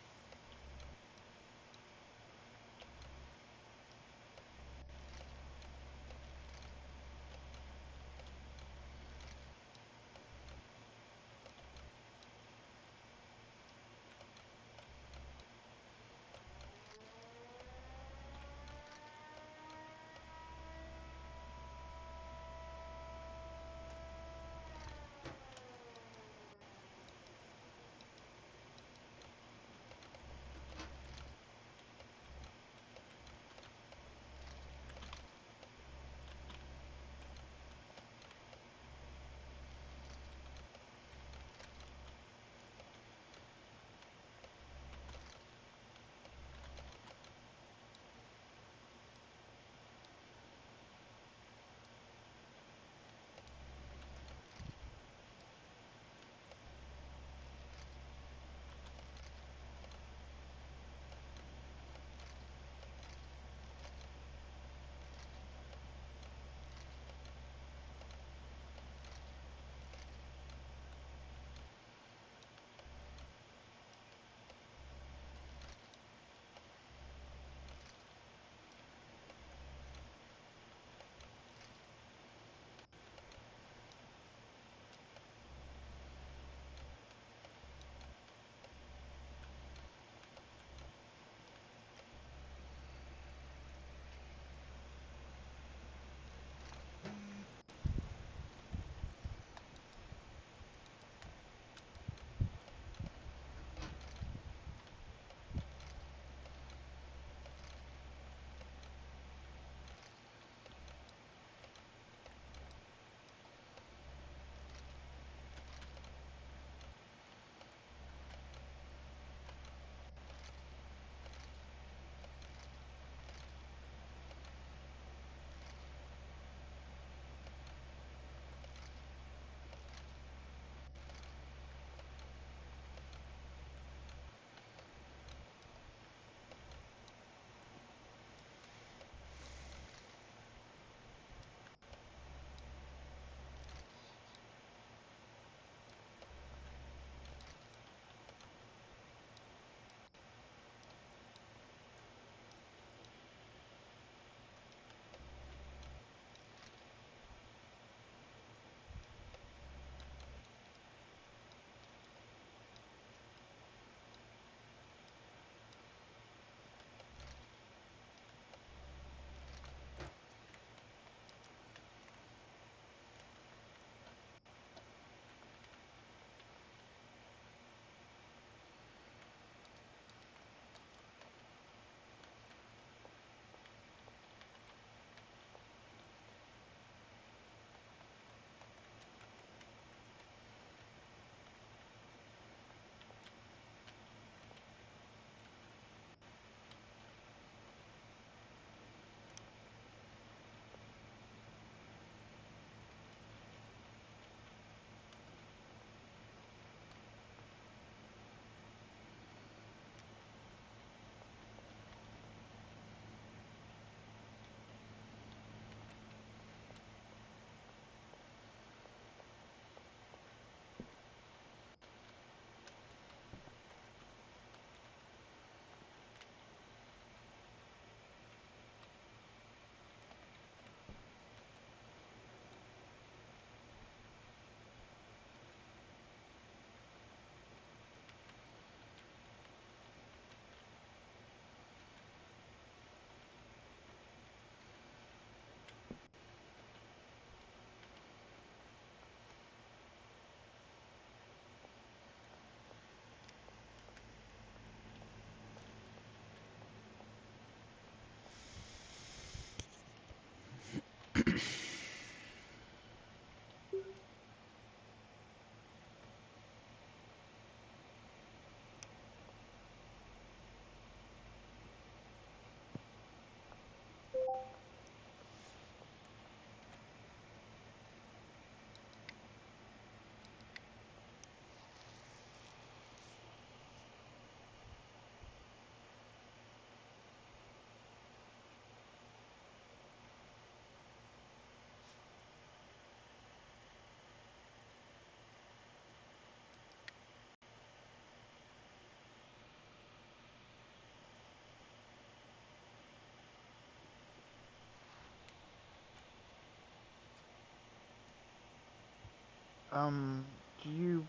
Um, do you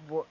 what